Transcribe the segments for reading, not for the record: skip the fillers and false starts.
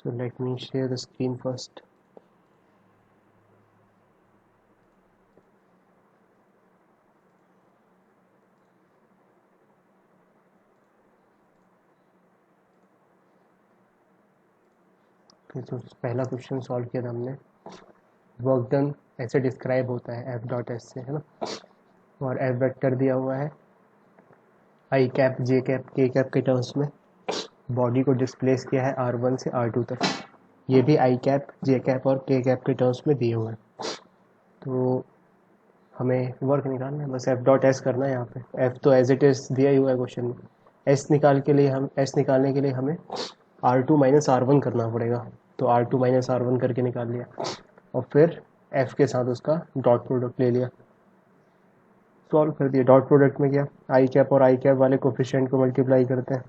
So let me share the screen first. तो पहला question solve किया था हमने। वर्क डन ऐसे डिस्क्राइब होता है एफ डॉट एस से, है ना। और एफ वेक्टर दिया हुआ है आई कैप जे कैप के कैप के टर्म्स में। बॉडी को डिस्प्लेस किया है R1 से R2 तक। ये भी आई कैप जे कैप और के कैप के टर्म्स में दिए हुए हैं। तो हमें वर्क निकालना है, बस एफ डॉट एस करना है यहाँ पे। एफ तो एज इट इज़ दिया ही हुआ है क्वेश्चन में। एस निकालने के लिए हमें R2 माइनस R1 करना पड़ेगा। तो R2 माइनस R1 करके निकाल लिया और फिर एफ के साथ उसका डॉट प्रोडक्ट ले लिया, सॉल्व कर दिया। डॉट प्रोडक्ट में क्या, आई कैप और आई कैप वाले कोफिशिएंट को मल्टीप्लाई करते हैं,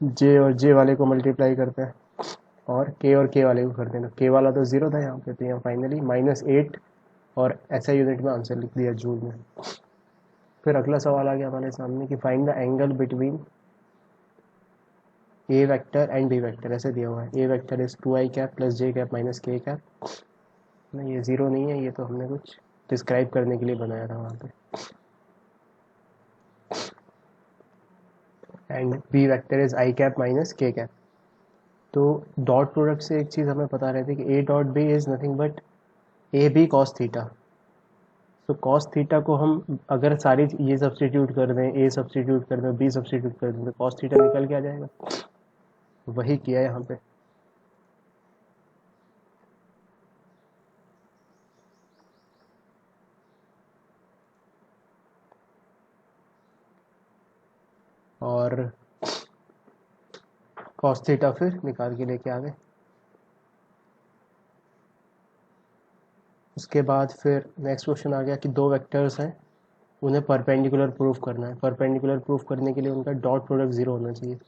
जे और जे वाले को मल्टीप्लाई करते हैं और के वाले को करते हैं। तो के वाला तो ज़ीरो था यहाँ पे, तो यहाँ फाइनली -8 और ऐसा यूनिट में आंसर लिख दिया जूल में। फिर अगला सवाल आ गया हमारे सामने कि find the angle between A vector and B vector. ऐसे दिया हुआ है A vector is 2i cap plus J cap minus K cap. नहीं, ये ज़ीरो नहीं है, ये तो हमने कुछ डिस्क्राइब करने के लिए बनाया था वहाँ पे। And B vector is I cap minus K cap. तो डॉट प्रोडक्ट से एक चीज़ हमें पता रहती है कि A dot B is nothing but A B cos theta. तो कॉस थीटा को हम अगर सारी ये सब्सटीट्यूट कर दें, ए सब्सटीट्यूट कर दें, बी सब्सटीट्यूट कर दें, तो कॉस थीटा निकल के आ जाएगा। वही किया यहाँ पे। और कॉस थीटा फिर निकाल के लेके आ गए। उसके बाद फिर नेक्स्ट क्वेश्चन आ गया कि दो वेक्टर्स हैं, उन्हें परपेंडिकुलर प्रूफ करना है। परपेंडिकुलर प्रूफ करने के लिए उनका डॉट प्रोडक्ट ज़ीरो होना चाहिए।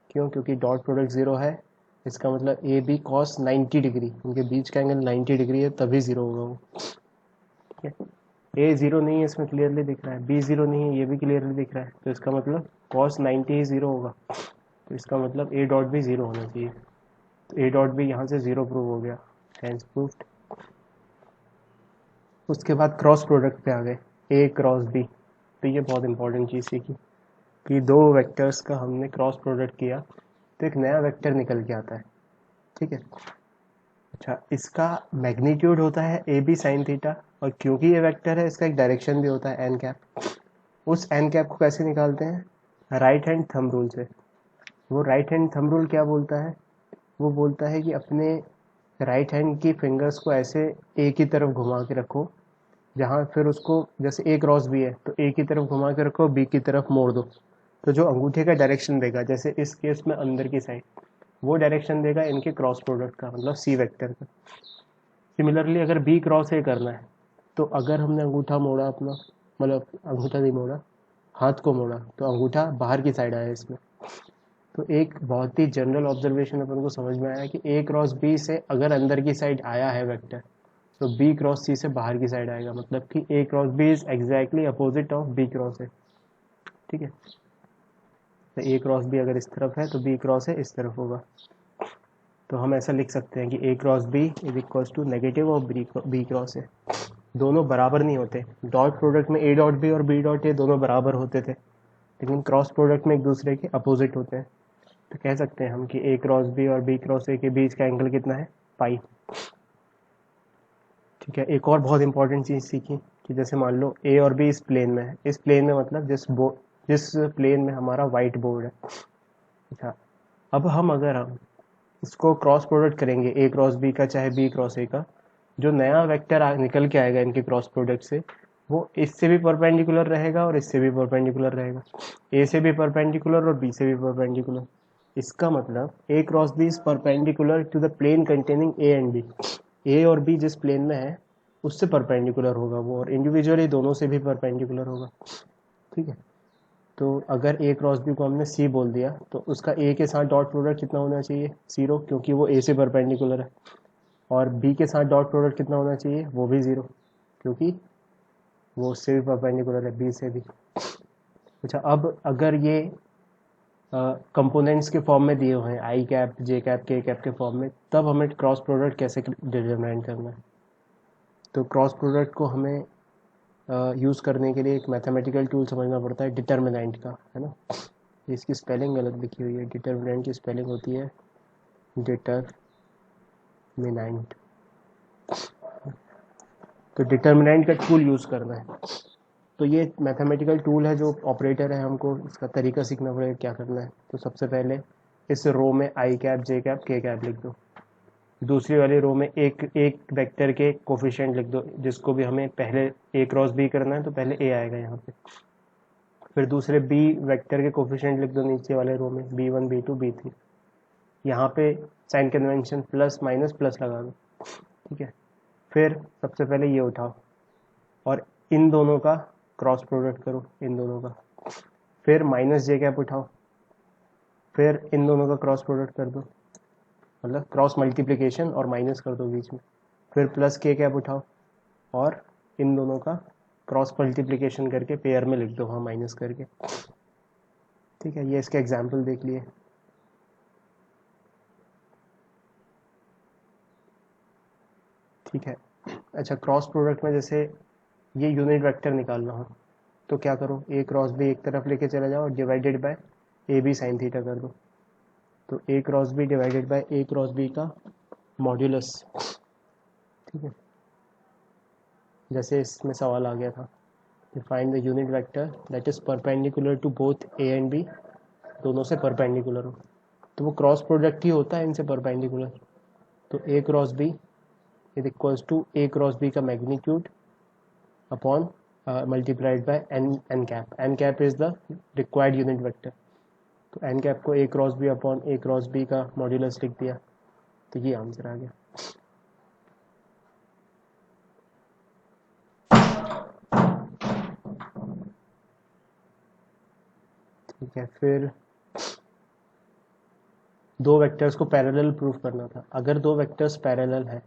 क्यों? क्योंकि डॉट प्रोडक्ट ज़ीरो है, इसका मतलब ए बी कॉस 90 डिग्री, उनके बीच का एंगल 90 डिग्री है, तभी ज़ीरो होगा वो। ठीक है, ए ज़ीरो नहीं है, इसमें क्लियरली दिख रहा है। बी ज़ीरो नहीं है, ये भी क्लियरली दिख रहा है। तो इसका मतलब कॉस 90 ही ज़ीरो होगा। तो इसका मतलब ए डॉट भी ज़ीरो होना चाहिए। तो ए डॉट भी यहाँ से ज़ीरो प्रूव हो गया, हेंस प्रूव्ड। उसके बाद क्रॉस प्रोडक्ट पे आ गए, ए क्रॉस बी। तो ये बहुत इंपॉर्टेंट चीज़ सीखी कि दो वेक्टर्स का हमने क्रॉस प्रोडक्ट किया तो एक नया वेक्टर निकल के आता है। ठीक है, अच्छा, इसका मैग्नीट्यूड होता है ए बी साइन थीटा, और क्योंकि ये वेक्टर है इसका एक डायरेक्शन भी होता है एन कैप। उस एन कैप को कैसे निकालते हैं? राइट हैंड थंब रूल से। वो राइट हैंड थंब रूल क्या बोलता है? वो बोलता है कि अपने राइट हैंड की फिंगर्स को ऐसे ए की तरफ घुमा के रखो, जहाँ फिर उसको जैसे ए क्रॉस बी है तो ए की तरफ घुमा के रखो, बी की तरफ मोड़ दो। तो जो अंगूठे का डायरेक्शन देगा, जैसे इस केस में अंदर की साइड, वो डायरेक्शन देगा इनके क्रॉस प्रोडक्ट का, मतलब सी वेक्टर का। सिमिलरली अगर बी क्रॉस ए करना है, तो अगर हमने अंगूठा मोड़ा अपना, मतलब अंगूठा नहीं मोड़ा, हाथ को मोड़ा, तो अंगूठा बाहर की साइड आया इसमें। तो एक बहुत ही जनरल ऑब्जर्वेशन अपन को समझ में आया कि ए क्रॉस बी से अगर अंदर की साइड आया है वेक्टर, तो बी क्रॉस सी से बाहर की साइड आएगा। मतलब कि A cross B is exactly opposite of B cross A. ठीक है, तो ए क्रॉस बी अगर इस तरफ है तो बी क्रॉस ए इस तरफ होगा। तो हम ऐसा लिख सकते हैं कि A cross B is equal to negative of B cross A. दोनों बराबर नहीं होते। डॉट प्रोडक्ट में ए डॉट बी और बी डॉट ए दोनों बराबर होते थे, लेकिन क्रॉस प्रोडक्ट में एक दूसरे के अपोजिट होते हैं। तो कह सकते हैं हम कि ए क्रॉस बी और बी क्रॉस ए के बीच का एंगल कितना है? पाई। ठीक है, एक और बहुत इंपॉर्टेंट चीज़ सीखी कि जैसे मान लो ए और बी इस प्लेन में है। इस प्लेन में मतलब जिस प्लेन में हमारा वाइट बोर्ड है। अच्छा, अब हम इसको क्रॉस प्रोडक्ट करेंगे ए क्रॉस बी का चाहे बी क्रॉस ए का, जो नया वेक्टर निकल के आएगा इनके क्रॉस प्रोडक्ट से, वो इससे भी परपेंडिकुलर रहेगा और इससे भी परपेंडिकुलर रहेगा। ए से भी परपेंडिकुलर और बी से भी परपेंडिकुलर। इसका मतलब A cross B is perpendicular to the plane containing A and B. A और बी जिस प्लेन में है उससे परपेंडिकुलर होगा वो, और इंडिविजुअली दोनों से भी परपेंडिकुलर होगा। ठीक है, तो अगर ए क्रॉस बी को हमने सी बोल दिया, तो उसका ए के साथ डॉट प्रोडक्ट कितना होना चाहिए? ज़ीरो, क्योंकि वो ए से परपेंडिकुलर है। और बी के साथ डॉट प्रोडक्ट कितना होना चाहिए? वो भी ज़ीरो, क्योंकि वो उससे भी परपेंडिकुलर है, बी से भी। अच्छा, अब अगर ये कंपोनेंट्स के फॉर्म में दिए हुए हैं, आई कैप, जे कैप, के कैप के फॉर्म में, तब हमें क्रॉस प्रोडक्ट कैसे डिटरमाइन करना है। तो क्रॉस प्रोडक्ट को हमें यूज़ करने के लिए एक मैथमेटिकल टूल समझना पड़ता है, डिटर्मिनेंट का, है ना। इसकी स्पेलिंग गलत लिखी हुई है, डिटर्मिनेंट की स्पेलिंग होती है डिटरमिनेंट। तो डिटर्मिनेंट का टूल यूज़ करना है। तो ये मैथमेटिकल टूल है जो ऑपरेटर है, हमको इसका तरीका सीखना पड़ेगा क्या करना है। तो सबसे पहले इस रो में आई कैप, जे कैप, के कैप लिख दो। दूसरी वाली रो में एक एक वेक्टर के कोफिशिएंट लिख दो, जिसको भी हमें पहले ए क्रॉस बी करना है तो पहले ए आएगा यहाँ पे। फिर दूसरे बी वेक्टर के कोफिशिएंट लिख दो नीचे वाले रो में, b1, b2, b3। यहाँ पे sign convention plus minus plus लगा दो, ठीक है। फिर सबसे पहले ये उठाओ और इन दोनों का क्रॉस प्रोडक्ट करो, इन दोनों का। फिर माइनस जे कैप उठाओ, फिर इन दोनों का क्रॉस प्रोडक्ट कर दो, मतलब क्रॉस मल्टीप्लिकेशन और माइनस कर दो बीच में। फिर प्लस के कैप उठाओ और इन दोनों का क्रॉस मल्टीप्लिकेशन करके पेयर में लिख दो, हाँ माइनस करके, ठीक है। ये इसके एग्जाम्पल देख लिए, ठीक है। अच्छा, क्रॉस प्रोडक्ट में जैसे ये यूनिट वेक्टर निकालना हो तो क्या करो, ए क्रॉस बी एक तरफ लेके चले जाओ और divided by A B sine theta कर दो। तो A cross B divided by A cross B का मॉड्यूलस, ठीक है। जैसे इसमें सवाल आ गया था, find the unit vector that is perpendicular to both A and B, दोनों से परपेंडिकुलर हो। तो वो क्रॉस प्रोडक्ट ही होता है इनसे परपेंडिकुलर। तो A cross B is equals to A cross B का magnitude upon multiplied by N cap. N cap is the required unit vector. तो एन कैप को A cross B upon A cross B का modulus लिख दिया, तो ये answer आ गया। ठीक है, फिर दो वेक्टर्स को पैरेलल प्रूफ करना था। अगर दो वेक्टर्स पैरेलल है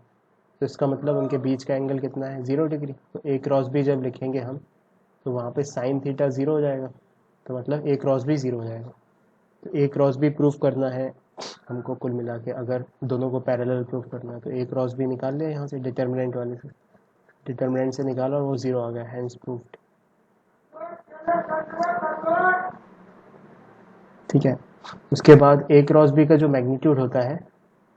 तो इसका मतलब उनके बीच का एंगल कितना है, 0 डिग्री। तो ए क्रॉस बी जब लिखेंगे हम तो वहाँ पे साइन थीटा 0 हो जाएगा, तो मतलब ए क्रॉस बी 0 हो जाएगा। तो ए क्रॉस बी प्रूफ करना है हमको, कुल मिला के अगर दोनों को पैरेलल प्रूफ करना है तो ए क्रॉस बी निकाल लिया यहाँ से डिटर्मिनेंट वाले से, डिटर्मिनेंट से निकाला और वो 0 आ गया, हैंस प्रूफ्ड, ठीक है। उसके बाद ए क्रॉस बी का जो मैग्नीट्यूड होता है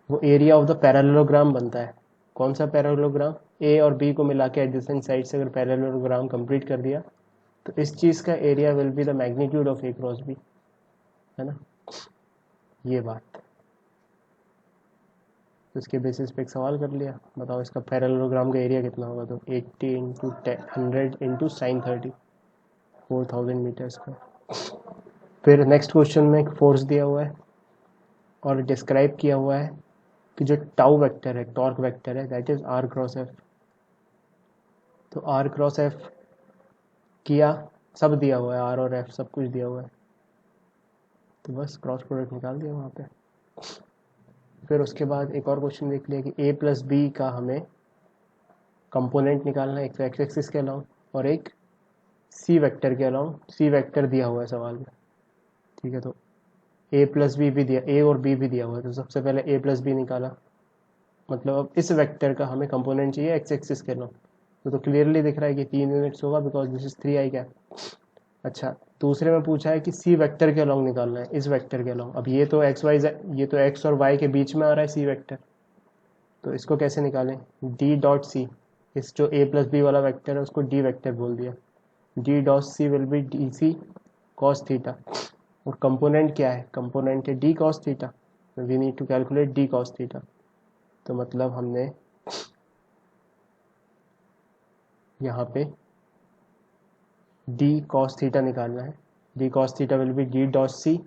वो एरिया ऑफ द पैरेललोग्राम बनता है। कौन सा पैरेललोग्राम, ए और बी को मिला के एडजेसेंट साइड से अगर पैरेललोग्राम कंप्लीट कर दिया तो इस चीज़ का area will be the magnitude of A cross B, है ना, ये बात। तो इसके बेसिस पे एक सवाल कर लिया, बताओ इसका पैरेललोग्राम का एरिया कितना होगा। तो 80 into 100 into sine 30, 4000 metre square. फिर नेक्स्ट क्वेश्चन में एक फोर्स दिया हुआ है और डिस्क्राइब किया हुआ है कि जो टाउ वेक्टर है, टॉर्क वेक्टर है, that is R cross F. तो आर क्रॉस एफ किया, सब दिया हुआ है, आर और एफ सब कुछ दिया हुआ है, तो बस क्रॉस प्रोडक्ट निकाल दिया वहाँ पे। फिर उसके बाद एक और क्वेश्चन देख लिया कि ए प्लस बी का हमें कंपोनेंट निकालना है, एक तो एक्स एक्सिस के अलाउंग और एक सी वेक्टर के अलाउंग। सी वेक्टर दिया हुआ है सवाल में, ठीक है। तो ए प्लस बी भी दिया, ए और बी भी दिया हुआ है, तो सबसे पहले ए प्लस बी निकाला, मतलब अब इस वेक्टर का हमें कंपोनेंट चाहिए एक्स एक्सिस के अलाउंग। तो क्लियरली दिख रहा है कि 3 यूनिट्स होगा because this is 3i cap. अच्छा, दूसरे में पूछा है कि सी वेक्टर के अलोंग निकालना है, इस वेक्टर के अलोंग। अब ये तो एक्स वाई, ये तो एक्स और वाई के बीच में आ रहा है सी वेक्टर, तो इसको कैसे निकालें, डी डॉट सी, इस जो ए प्लस बी वाला वेक्टर है उसको डी वेक्टर बोल दिया। D dot C will be D C cos theta, और कंपोनेंट क्या है, कंपोनेंट है D cos theta, we need to calculate D cos theta. तो मतलब हमने यहाँ पे डी कॉस थीटा निकालना है। D cos theta will be D dot C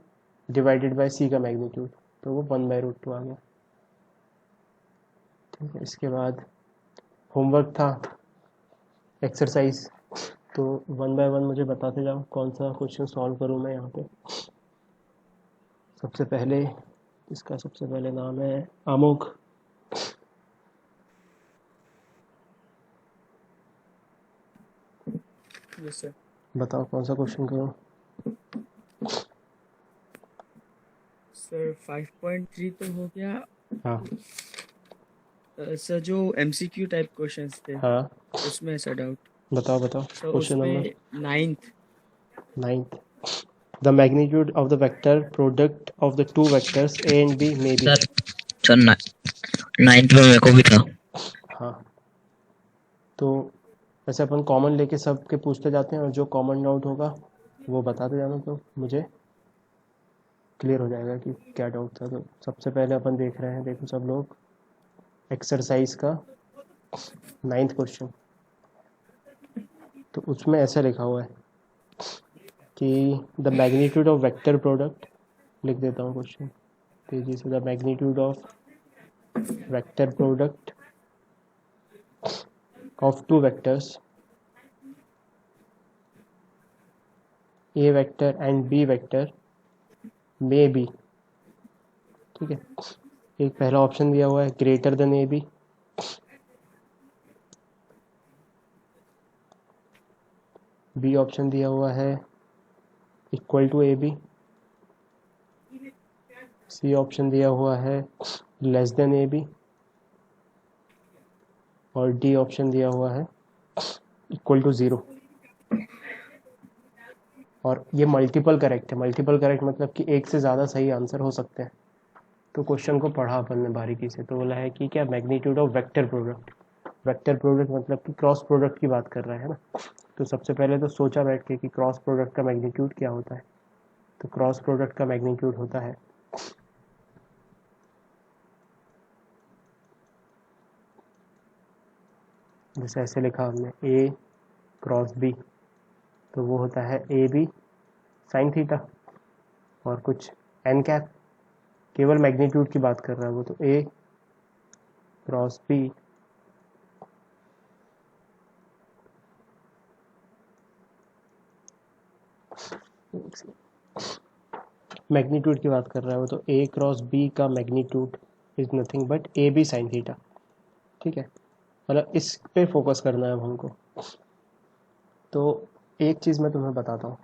divided by C का मैग्नीट्यूड, तो वो 1/√2 आ गया, ठीक है। इसके बाद होमवर्क था एक्सरसाइज, तो 1 बाय 1 मुझे बताते जाओ कौन सा क्वेश्चन सॉल्व करूँ मैं यहाँ पे। सबसे पहले इसका सबसे पहले नाम है आमोक। Yes sir. बताओ कौन सा क्वेश्चन करूँ। सर 5.3 तो हो गया। हाँ सर जो एमसीक्यू टाइप क्वेश्चंस थे हाँ, उसमें ऐसा डाउट। बताओ बताओ। सर क्वेश्चन नंबर उसमें 9th। 9th, the magnitude of the vector product of the two vectors a and b may be। Sir sir 9th में मेरे को भी था। हाँ, तो ऐसे अपन कॉमन लेके सब के पूछते जाते हैं और जो कॉमन डाउट होगा वो बताते जाना, तो मुझे क्लियर हो जाएगा कि क्या डाउट था। तो सबसे पहले अपन देख रहे हैं, देखो सब लोग, एक्सरसाइज का 9th क्वेश्चन। तो उसमें ऐसा लिखा हुआ है कि the magnitude of vector product, लिख देता हूँ क्वेश्चन तेजी से, the magnitude of vector product of two vectors A vector and B vector may be. ठीक है, एक पहला ऑप्शन दिया हुआ है greater than A B, B option दिया हुआ है equal to A B, C option दिया हुआ है लेस देन ए बी, और डी ऑप्शन दिया हुआ है इक्वल टू 0। और ये मल्टीपल करेक्ट है। मल्टीपल करेक्ट मतलब कि एक से ज़्यादा सही आंसर हो सकते हैं। तो क्वेश्चन को पढ़ा अपन ने बारीकी से, तो बोला है कि क्या magnitude of vector product, vector product मतलब कि क्रॉस प्रोडक्ट की बात कर रहा है ना। तो सबसे पहले तो सोचा बैठ के कि क्रॉस प्रोडक्ट का मैग्नीट्यूड क्या होता है। तो क्रॉस प्रोडक्ट का मैग्नीट्यूड होता है जैसे ऐसे लिखा हमने ए क्रॉस बी, तो वो होता है ए बी साइन थीटा, और कुछ एन कैप, केवल मैग्नीट्यूड की बात कर रहा है वो, तो ए क्रॉस बी मैग्नीट्यूड की बात कर रहा है वो, तो ए क्रॉस बी का magnitude is nothing but A B sine theta. ठीक है, मतलब इस पे फोकस करना है अब हमको। तो एक चीज़ मैं तुम्हें बताता हूँ,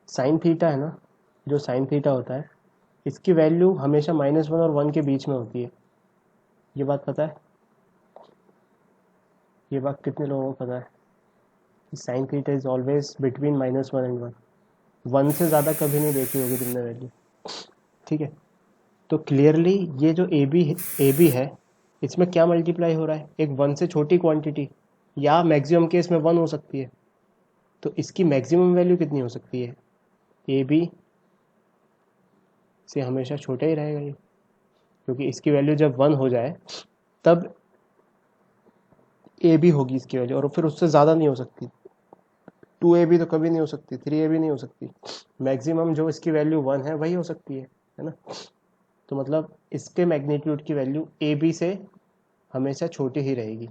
साइन थीटा है ना, जो साइन थीटा होता है इसकी वैल्यू हमेशा -1 और 1 के बीच में होती है। ये बात पता है? ये बात कितने लोगों को पता है कि sign theta is always between -1 and 1। 1 से ज़्यादा कभी नहीं देखी होगी तुमने वैल्यू। ठीक है, तो क्लियरली ये जो ए बी है, इसमें क्या मल्टीप्लाई हो रहा है, एक 1 से छोटी क्वांटिटी, या मैक्सिमम केस में 1 हो सकती है। तो इसकी मैक्सिमम वैल्यू कितनी हो सकती है, ए बी से हमेशा छोटा ही रहेगा ये, क्योंकि इसकी वैल्यू जब 1 हो जाए तब ए बी होगी इसकी वैल्यू, और फिर उससे ज़्यादा नहीं हो सकती। 2 ए बी तो कभी नहीं हो सकती, 3 ए बी नहीं हो सकती। मैक्सिमम जो इसकी वैल्यू 1 है वही हो सकती है ना। तो मतलब इसके मैग्नीट्यूड की वैल्यू ए बी से हमेशा छोटी ही रहेगी।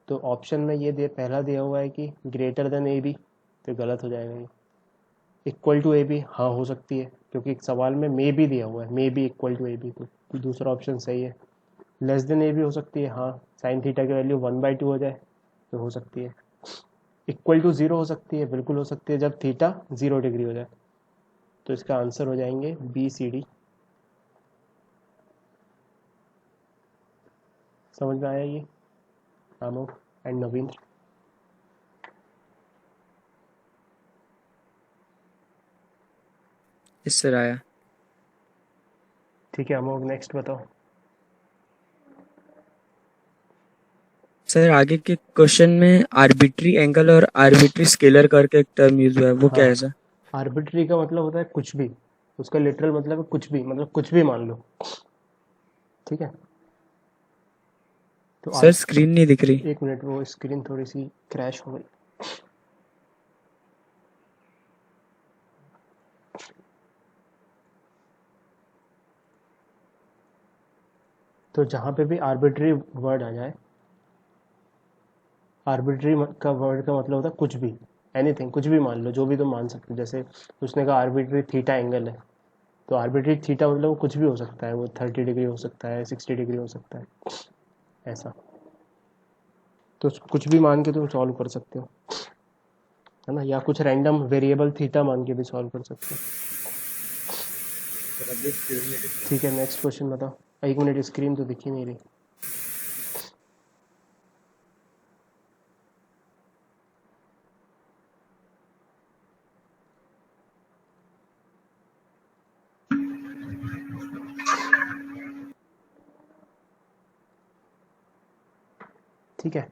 तो ऑप्शन में ये पहला दिया हुआ है कि ग्रेटर देन ए बी, तो गलत हो जाएगा ये। इक्वल टू ए बी, हाँ हो सकती है, क्योंकि एक सवाल में मे बी दिया हुआ है, may be equal to A B, तो दूसरा ऑप्शन सही है। लेस देन ए बी हो सकती है, हाँ, साइन थीटा की वैल्यू 1/2 हो जाए तो हो सकती है। इक्वल टू 0 हो सकती है, बिल्कुल हो सकती है जब थीटा 0 डिग्री हो जाए। तो इसका आंसर हो जाएंगे बी सी डी। समझ में आया ये आमोद एंड नवींद्र? इस सर आया। ठीक है अमोघ, नेक्स्ट बताओ। सर आगे के क्वेश्चन में आर्बिट्री एंगल और आर्बिट्री स्केलर करके एक टर्म यूज हुआ है, वो क्या है हाँ, सर? आर्बिट्री का मतलब होता है कुछ भी, उसका लिटरल मतलब है कुछ भी, मतलब कुछ भी मान लो। ठीक है, तो सर स्क्रीन नहीं दिख रही। एक मिनट, वो स्क्रीन थोड़ी सी क्रैश हो गई। तो जहाँ पे भी आर्बिट्री वर्ड आ जाए, आर्बिट्री का वर्ड का मतलब होता है कुछ भी, एनीथिंग, कुछ भी मान लो, जो भी तुम मान सकते हो। जैसे उसने कहा आर्बिट्री थीटा एंगल है, तो आर्बिट्री थीटा मतलब वो कुछ भी हो सकता है, वो 30 डिग्री हो सकता है, 60 डिग्री हो सकता है, ऐसा। तो कुछ भी मान के तुम सॉल्व कर सकते हो, है ना, या कुछ रैंडम वेरिएबल थीटा मान के भी सॉल्व कर सकते हो। ठीक है, नेक्स्ट क्वेश्चन बताओ। 1 मिनट, स्क्रीन तो दिख ही नहीं रही। ठीक है,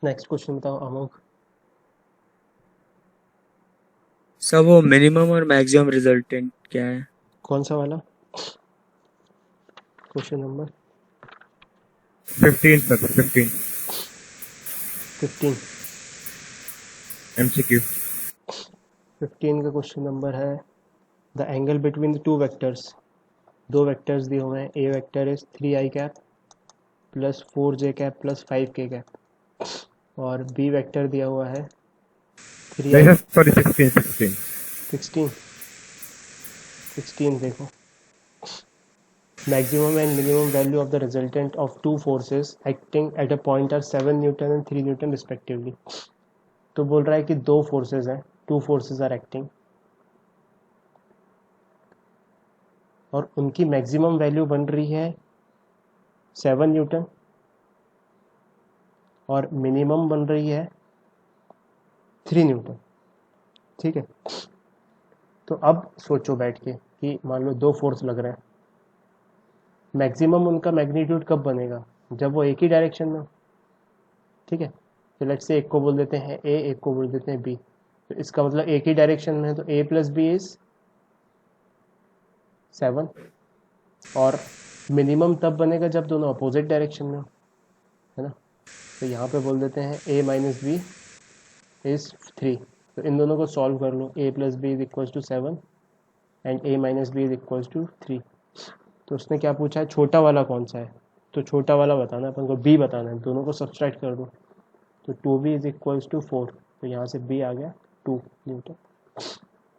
नेक्स्ट क्वेश्चन बताओ अमोक। सर वो मिनिमम और मैक्सिमम रिजल्टेंट क्या है? कौन सा वाला क्वेश्चन नंबर? 15 सर, 15 15। MCQ। 15 का क्वेश्चन नंबर है the angle between the two vectors. दो वेक्टर्स दिए हुए हैं। A vector is 3i cap plus 4j cap plus 5k cap, और बी वेक्टर दिया हुआ है 3i। नहीं सर, सॉरी, 16। 16। 16 देखो। Maximum and minimum value of the resultant of two forces acting at a point are 7 Newton and 3 Newton respectively। तो बोल रहा है कि दो फोर्सेस हैं, टू फोर्सेस आर एक्टिंग, और उनकी मैक्सिमम वैल्यू बन रही है 7 न्यूटन और मिनिमम बन रही है 3 न्यूटन। ठीक है, तो अब सोचो बैठ के कि मान लो दो फोर्स लग रहे हैं, मैक्सिमम उनका मैग्नीट्यूड कब बनेगा? जब वो एक ही डायरेक्शन में हो। ठीक है, तो लेट्स से एक को बोल देते हैं ए, एक को बोल देते हैं बी, तो इसका मतलब एक ही डायरेक्शन में है, तो a प्लस बी इज 7, और मिनिमम तब बनेगा जब दोनों अपोजिट डायरेक्शन में हो, है ना। तो यहाँ पे बोल देते हैं a माइनस बी इज 3। तो इन दोनों को सॉल्व कर लो, a plus B is equal to 7 and a minus B is equal to 3। तो उसने क्या पूछा है, छोटा वाला कौन सा है? तो छोटा वाला बताना है अपन को, b बताना है। दोनों को सब्सट्रैक्ट कर दो, तो 2b इज इक्वल्स टू 4। तो यहाँ से b आ गया 2 न्यूटन।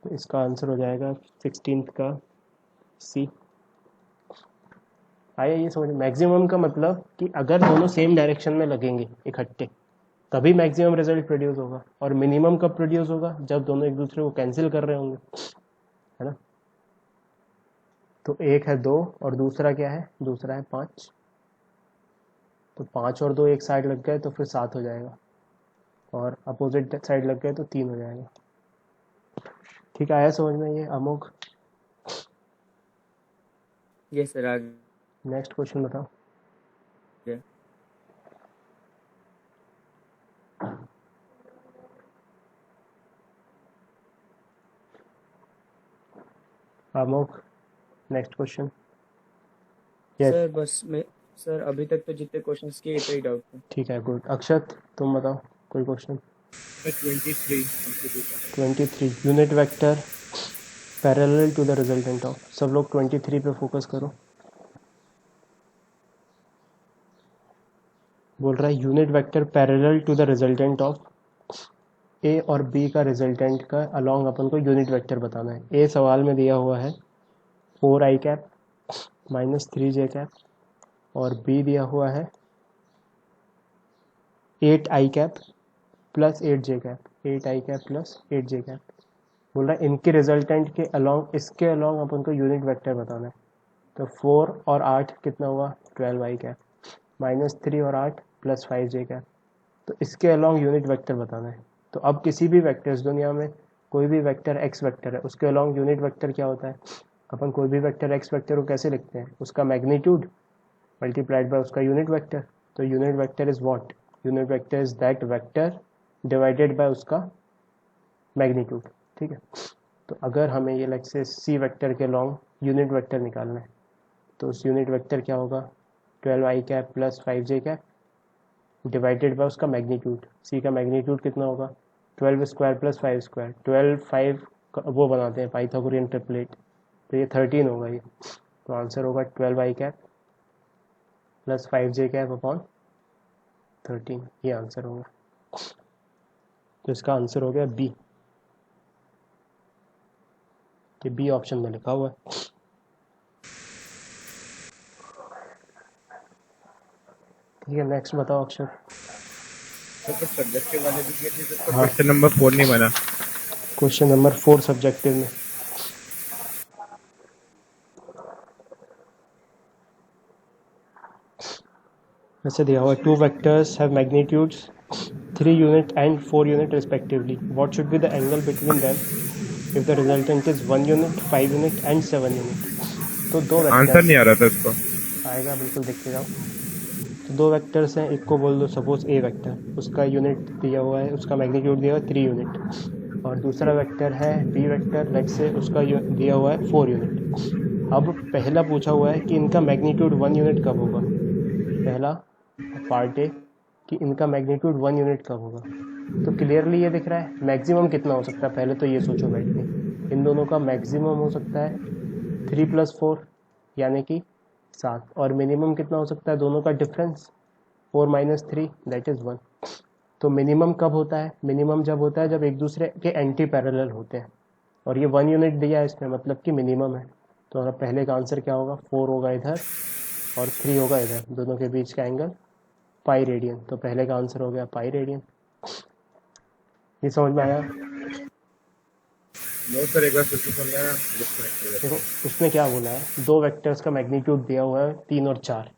तो इसका आंसर हो जाएगा 16 का c। आया ये समझ? मैक्सिमम का मतलब कि अगर दोनों सेम डायरेक्शन में लगेंगे इकट्ठे तभी मैक्सिमम रिजल्ट प्रोड्यूस होगा, और मिनिमम कब प्रोड्यूस होगा? जब दोनों एक दूसरे को कैंसिल कर रहे होंगे, है ना। तो एक है 2 और दूसरा क्या है? दूसरा है 5। तो 5 और 2 एक साइड लग गए तो फिर 7 हो जाएगा, और अपोजिट साइड लग गए तो 3 हो जाएगा। ठीक है, आया समझ में ये अमोक? ये सर आगे। नेक्स्ट क्वेश्चन बताओ। Amok, next question. Yes, sir बस मैं सर अभी तक तो जितने क्वेश्चंस किए इतने ही डाउट थे। ठीक है, गुड। अक्षत तुम बताओ कोई question. 23 unit vector parallel to the resultant of. सब लोग 23 पे फोकस करो। बोल रहा है unit vector parallel to the resultant of A और बी का रिजल्टेंट का अलोंग अपन को यूनिट वेक्टर बताना है। ए सवाल में दिया हुआ है 4i cap minus 3j cap, और बी दिया हुआ है 8i cap plus 8j cap, 8i cap plus 8j cap. बोल रहा है इनके रिजल्टेंट के अलोंग, इसके अलोंग अपन को यूनिट वेक्टर बताना है। तो 4 और 8 कितना हुआ? 12i कैप माइनस 3 और 8 प्लस 5j कैप। तो इसके अलोंग यूनिट वेक्टर बताना है। तो अब किसी भी वेक्टर इस दुनिया में कोई भी वेक्टर x वेक्टर है, उसके अलोंग यूनिट वेक्टर क्या होता है? अपन कोई भी वेक्टर x वेक्टर को कैसे लिखते हैं? उसका मैग्नीट्यूड मल्टीप्लाइड बाय उसका यूनिट वेक्टर। तो unit vector is what? Unit vector is that vector divided by उसका मैग्नीट्यूड। ठीक है, तो अगर हमें ये लेट्स से सी वेक्टर के अलोंग यूनिट वेक्टर निकालना है, तो उस यूनिट वेक्टर क्या होगा? 12i cap plus 5j cap divided by उसका मैग्नीट्यूड। सी का मैग्नीट्यूड कितना होगा? 12 स्क्वायर प्लस 5 स्क्वायर। 12 5 वो बनाते हैं पाइथागोरियन ट्रिपलेट, तो ये 13 होगा ये। तो आंसर होगा 12i cap plus 5j cap upon 13। ये आंसर होगा। तो इसका आंसर हो गया बी, कि बी ऑप्शन में लिखा हुआ है। ठीक है, नेक्स्ट बताओ अक्षर। सब्जेक्टिव वाले भी थे, क्वेश्चन नंबर 4 नहीं बना। क्वेश्चन नंबर 4 सब्जेक्टिव में ऐसे दिया हुआ two vectors have magnitudes 3 unit and 4 unit respectively what should be the angle between them if the resultant is 1 unit 5 unit and 7 unit. तो दो आंसर वेक्टर्स नहीं आ रहा था इसको। आएगा, बिल्कुल देखते जाओ। तो दो वेक्टर्स हैं, एक को बोल दो सपोज ए वेक्टर, उसका यूनिट दिया हुआ है, उसका मैग्नीट्यूड दिया हुआ है 3 यूनिट, और दूसरा वेक्टर है बी वेक्टर, लेट्स से उसका दिया हुआ है 4 यूनिट। अब पहला पूछा हुआ है कि इनका मैग्नीट्यूड 1 यूनिट कब होगा। पहला पार्ट ए कि इनका मैग्नीट्यूड 1 यूनिट कब होगा। तो क्लियरली ये दिख रहा है मैक्सिमम कितना हो सकता है, पहले तो ये सोचो बैठ के। इन दोनों का मैक्सिमम हो सकता है 3 + 4 यानी कि 7, और मिनिमम कितना हो सकता है, दोनों का डिफरेंस 4 - 3 दैट इज़ 1। तो मिनिमम कब होता है, मिनिमम जब होता है जब एक दूसरे के एंटी पैरेलल होते हैं, और ये 1 यूनिट दिया है इसमें, मतलब कि मिनिमम है। तो हमारा पहले का आंसर क्या होगा, 4 होगा इधर और 3 होगा इधर, दोनों के बीच का एंगल पाई रेडियन। तो पहले का आंसर हो गया पाई रेडियन। ये समझ में आया। नो सर, एक बार फिर से सुनना है, डिस्कनेक्ट हो गया। देखो उसने क्या बोला है, दो वेक्टर्स का मैग्नीट्यूड दिया हुआ है 3 और 4।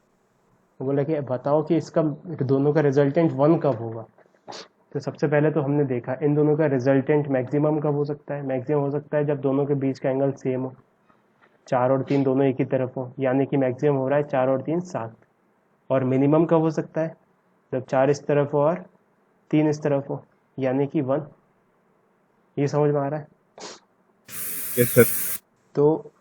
वो बोला कि बताओ कि इसका दोनों का रिजल्टेंट 1 कब होगा। तो सबसे पहले तो हमने देखा इन दोनों का रिजल्टेंट मैक्सिमम कब हो सकता है, मैक्सिमम हो सकता है जब दोनों के बीच का एंगल सेम हो, 4 और 3 दोनों एक ही तरफ हो, यानी कि मैक्सिमम हो रहा है 4 और 3 7। और मिनिमम कब हो सकता है, जब 4 इस तरफ हो और 3 इस तरफ हो, यानी कि 1। ये समझ में आ रहा है। Yes sir. तो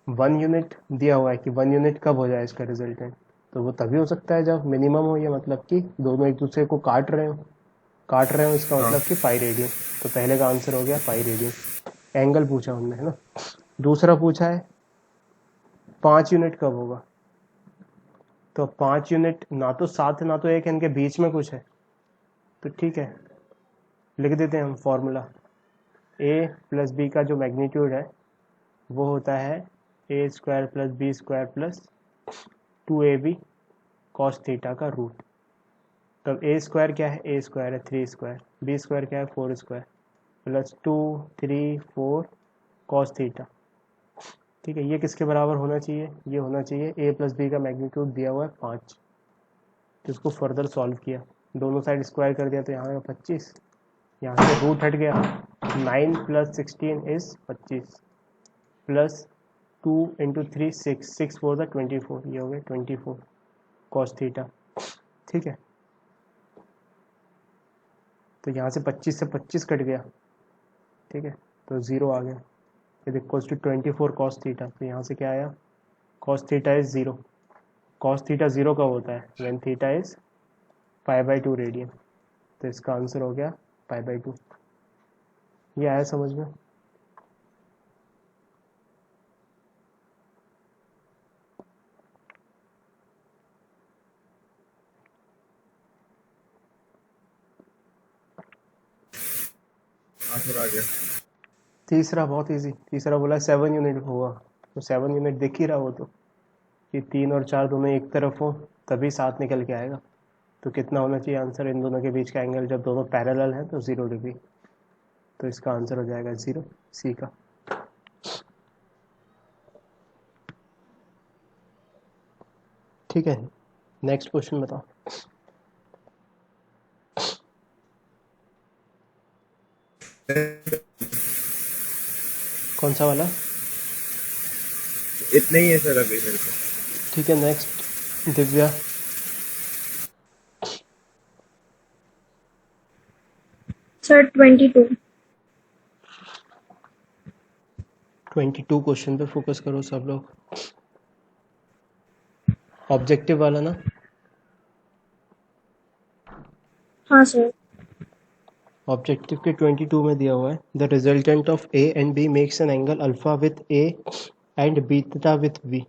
1 यूनिट दिया हुआ है कि 1 यूनिट कब हो जाए इसका रिजल्टेंट, तो वो तभी हो सकता है जब मिनिमम हो, या मतलब कि दोनों एक दूसरे को काट रहे हो, इसका मतलब कि पाई रेडियन। तो पहले का आंसर हो गया पाई रेडियन। एंगल पूछा हमने, है ना। दूसरा पूछा है 5 यूनिट कब होगा। तो 5 यूनिट ना तो 7 ना तो 1, इनके बीच में कुछ है। तो ठीक है, लिख देते हैं हम फॉर्मूला। a + b का जो मैग्नीट्यूड है वो होता है a² + b² + 2ab cos theta का रूट। तब a² क्या है, a² है 3², b² क्या है 4² + 2 3 4 cos थीटा। ठीक है, ये किसके बराबर होना चाहिए, ये होना चाहिए a + b का मैग्नीट्यूड दिया हुआ है 5। तो इसको फर्दर सॉल्व किया, दोनों साइड स्क्वायर कर दिया, तो यहाँ का 25, यहाँ से रूट हट गया, 9 + 16 इज 25 + 2 × 3 6 6 4 = 24, ये हो गया 24 cos थीटा। ठीक है, तो यहाँ से 25 से 25 कट गया, ठीक है, तो 0 आ गया। Is equals to 24 cos theta. तो यहाँ से क्या आया, cos theta is 0। cos theta 0 कब होता है, व्हेन थीटा इज π/2 रेडियन। तो इसका आंसर हो गया π/2। ये आया समझ में। आंसर आ गया। तीसरा बहुत इजी, तीसरा बोला 7 यूनिट होगा। तो 7 यूनिट दिख ही रहा हो, तो कि 3 और 4 दोनों एक तरफ हो तभी 7 निकल के आएगा। तो कितना होना चाहिए आंसर, इन दोनों के बीच का एंगल जब दोनों पैरेलल हैं तो 0 डिग्री। तो इसका आंसर हो जाएगा 0, सी का। ठीक है, नेक्स्ट क्वेश्चन बताओ। कौन सा वाला। इतने ही है सर अभी मेरे को। ठीक है, नेक्स्ट दिव्या। सर 22। 22 क्वेश्चन पे फोकस करो सब लोग। ऑब्जेक्टिव वाला ना। हाँ सर। ऑब्जेक्टिव के 22 में दिया हुआ है the resultant of A and B makes an angle alpha with A and beta with B.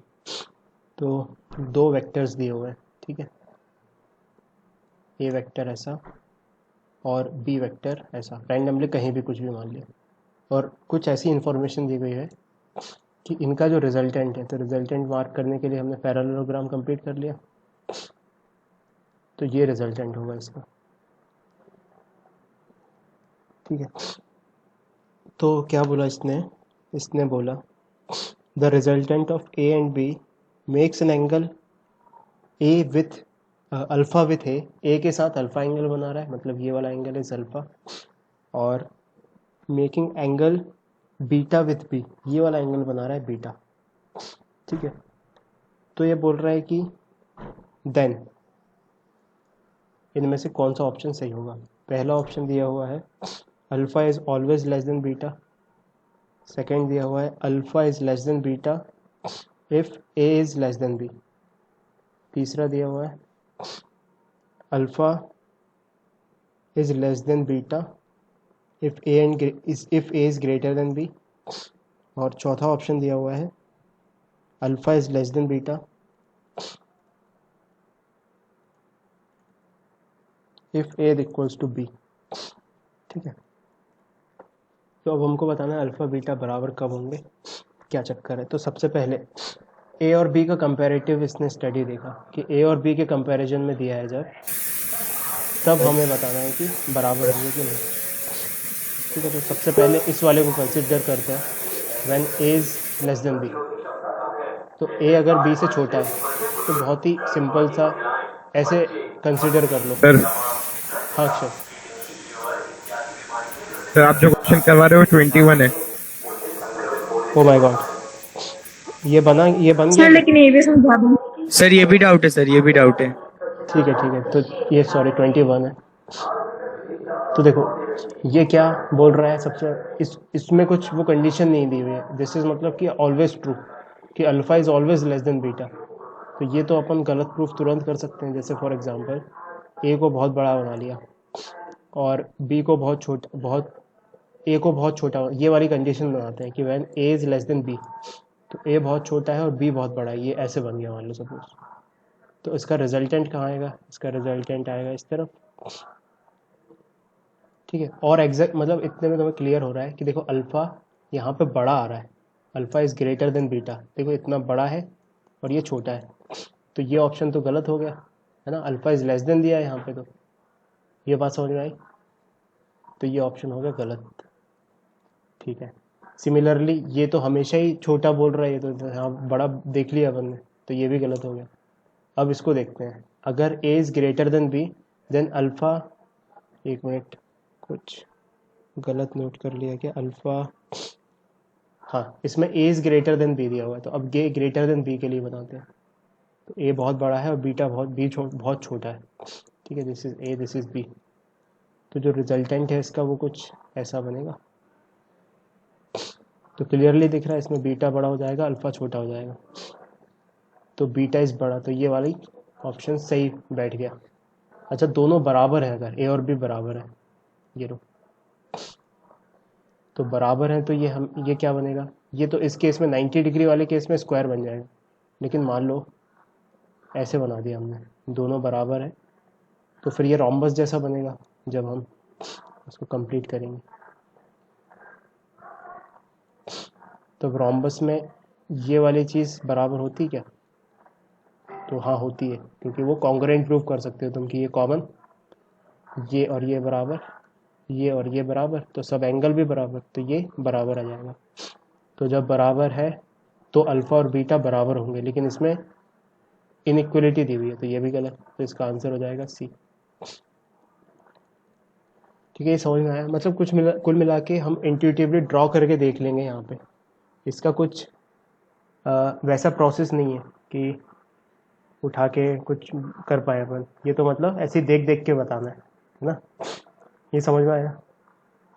तो दो वेक्टर्स दिए हुए हैं, ठीक है, ए वेक्टर ऐसा और बी वेक्टर ऐसा, रैंडमली कहीं भी कुछ भी मान लिया, और कुछ ऐसी इंफॉर्मेशन दी गई है कि इनका जो रिजल्टेंट है, तो रिजल्टेंट मार्क करने के लिए हमने पैरेललोग्राम कंप्लीट कर लिया। तो ये रिजल्टेंट होगा इसका, ठीक है। तो क्या बोला इसने बोला the resultant of A and B makes an angle A with alpha with A के साथ अल्फ़ा एंगल बना रहा है, मतलब ये वाला एंगल इज अल्फ़ा, और making angle beta with B, ये वाला एंगल बना रहा है बीटा। ठीक है, तो ये बोल रहा है कि देन इनमें से कौन सा ऑप्शन सही होगा। पहला ऑप्शन दिया हुआ है alpha is always less than beta, second दिया हुआ है alpha is less than beta if A is less than B, तीसरा दिया हुआ है alpha is less than beta if A is greater than B, और चौथा ऑप्शन दिया हुआ है alpha is less than beta if A equals to B. ठीक है, तो अब हमको बताना है अल्फ़ा बीटा बराबर कब होंगे, क्या चक्कर है। तो सबसे पहले ए और बी का कंपैरेटिव इसने स्टडी देखा कि ए और बी के कंपैरिजन में दिया है जब, तब हमें बताना है कि बराबर होंगे कि नहीं। ठीक है, तो सबसे पहले इस वाले को कंसिडर करते हैं, when A is less than B. तो ए अगर बी से छोटा है तो बहुत ही सिंपल सा ऐसे कंसिडर कर लो। सर हाँ अक्षय, सर आप जो क्वेश्चन करवा रहे हो 21 है। ओ माय गॉड, ये बन सर गया। लेकिन ये भी समझा दो। सर ये भी डाउट है, सर ये भी डाउट है। ठीक है, तो ये सॉरी 21 है। तो देखो ये क्या बोल रहा है, सबसे इसमें कुछ वो कंडीशन नहीं दी हुई है, दिस इज मतलब कि ऑलवेज ट्रू कि alpha is always less than beta. तो ये तो अपन गलत प्रूफ तुरंत कर सकते हैं, जैसे फॉर एग्जांपल ए को बहुत बड़ा बना लिया और बी को बहुत छोटा, ए को बहुत छोटा, ये वाली कंडीशन बनाते हैं कि when A is less than B, तो ए बहुत छोटा है और बी बहुत बड़ा है, ये ऐसे बन गया मान लो सपोज। तो इसका रिजल्टेंट कहाँ आएगा, इसका रिजल्टेंट आएगा इस तरफ। ठीक है, और एग्जैक्ट मतलब इतने में तुम्हें क्लियर हो रहा है कि देखो अल्फ़ा यहाँ पे बड़ा आ रहा है, alpha is greater then beta, देखो इतना बड़ा है और ये छोटा है, तो ये ऑप्शन तो गलत हो गया है ना, अल्फ़ा इज़ लेस देन दिया है यहाँ पे, तो ये बात समझ में आई, तो ये ऑप्शन हो गया गलत। ठीक है, सिमिलरली ये तो हमेशा ही छोटा बोल रहा है, ये तो हाँ बड़ा देख लिया अपन ने, तो ये भी गलत हो गया। अब इसको देखते हैं, अगर A is greater than B then alpha, एक मिनट कुछ गलत नोट कर लिया क्या, अल्फ़ा, हाँ इसमें A is greater than B दिया हुआ है, तो अब ए ग्रेटर देन बी के लिए बताते हैं। तो ए बहुत बड़ा है और बीटा बहुत छोटा है। ठीक है, this is A, this is B, तो जो रिजल्टेंट है इसका वो कुछ ऐसा बनेगा। तो क्लियरली दिख रहा है इसमें बीटा बड़ा हो जाएगा, अल्फ़ा छोटा हो जाएगा, तो बीटा इज़ बड़ा, तो ये वाली ऑप्शन सही बैठ गया। अच्छा, दोनों बराबर है, अगर ए और बी बराबर है, ये लो, तो बराबर है, तो ये क्या बनेगा, ये तो इस केस में 90 डिग्री वाले केस में स्क्वायर बन जाएगा, लेकिन मान लो ऐसे बना दिया हमने, दोनों बराबर है, तो फिर ये रोम्बस जैसा बनेगा जब हम उसको कंप्लीट करेंगे। तो रोम्बस में ये वाली चीज़ बराबर होती क्या, तो हाँ होती है, क्योंकि वो कॉन्ग्रुएंट प्रूव कर सकते हो तुम कि ये कॉमन, ये और ये बराबर, ये और ये बराबर, तो सब एंगल भी बराबर, तो ये बराबर आ जाएगा। तो जब बराबर है तो अल्फ़ा और बीटा बराबर होंगे, लेकिन इसमें इनइक्वलिटी दी हुई है, तो ये भी गलत, तो इसका आंसर हो जाएगा सी। ठीक है, ये समझ में आया, मतलब कुल मिला के हम इंट्यूटिवली ड्रॉ करके देख लेंगे यहाँ पे, इसका कुछ वैसा प्रोसेस नहीं है कि उठा के कुछ कर पाए अपन, ये तो मतलब ऐसे देख देख के बताना है ना, ये समझ में आया।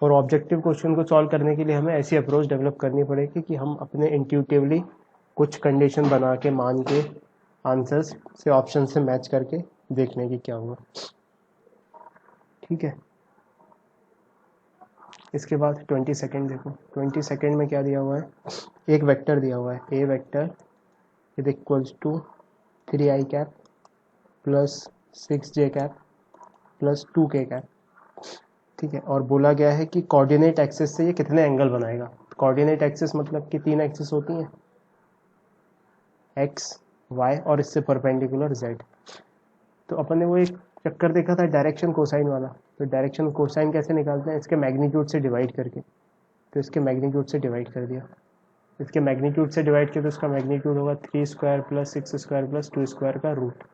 और ऑब्जेक्टिव क्वेश्चन को सॉल्व करने के लिए हमें ऐसी अप्रोच डेवलप करनी पड़ेगी कि हम अपने इंट्यूटिवली कुछ कंडीशन बना के मान के आंसर्स से ऑप्शन से मैच करके देख लें कि क्या हुआ। ठीक है, इसके बाद 20 सेकेंड देखो, 20 सेकेंड में क्या दिया हुआ है, एक वेक्टर दिया हुआ है, A vector is equals to 3i cap plus 6j cap plus 2k cap. ठीक है, और बोला गया है कि कोऑर्डिनेट एक्सिस से ये कितने एंगल बनाएगा। कोऑर्डिनेट एक्सिस मतलब कि 3 एक्सिस होती हैं, x, y और इससे परपेंडिकुलर z। तो अपन ने वो एक चक्कर देखा था डायरेक्शन कोसाइन वाला, तो डायरेक्शन कोसाइन कैसे निकालते हैं, इसके मैग्नीट्यूड से डिवाइड करके, तो इसके मैग्नीट्यूड से डिवाइड कर दिया, इसके मैग्नीट्यूड से डिवाइड किया तो इसका मैग्नीट्यूड होगा 3 square plus 6 square plus 2 square का root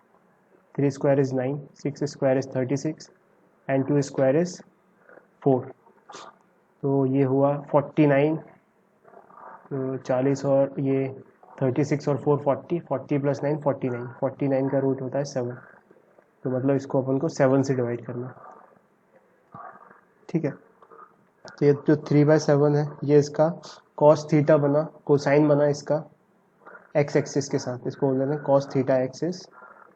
3 square is 9, 6 square is 36 and 2 square is 4. तो ये हुआ 49, तो 40 और ये 36 और 4 40, 40 प्लस 9 49, 49 का रूट होता है 7. तो मतलब इसको अपन को 7 से डिवाइड करना. ठीक है, तो ये जो 3/7 है ये इसका कॉस थीटा बना, कोसाइन बना इसका एक्स एक्सिस के साथ. इसको बोल देना cos theta X is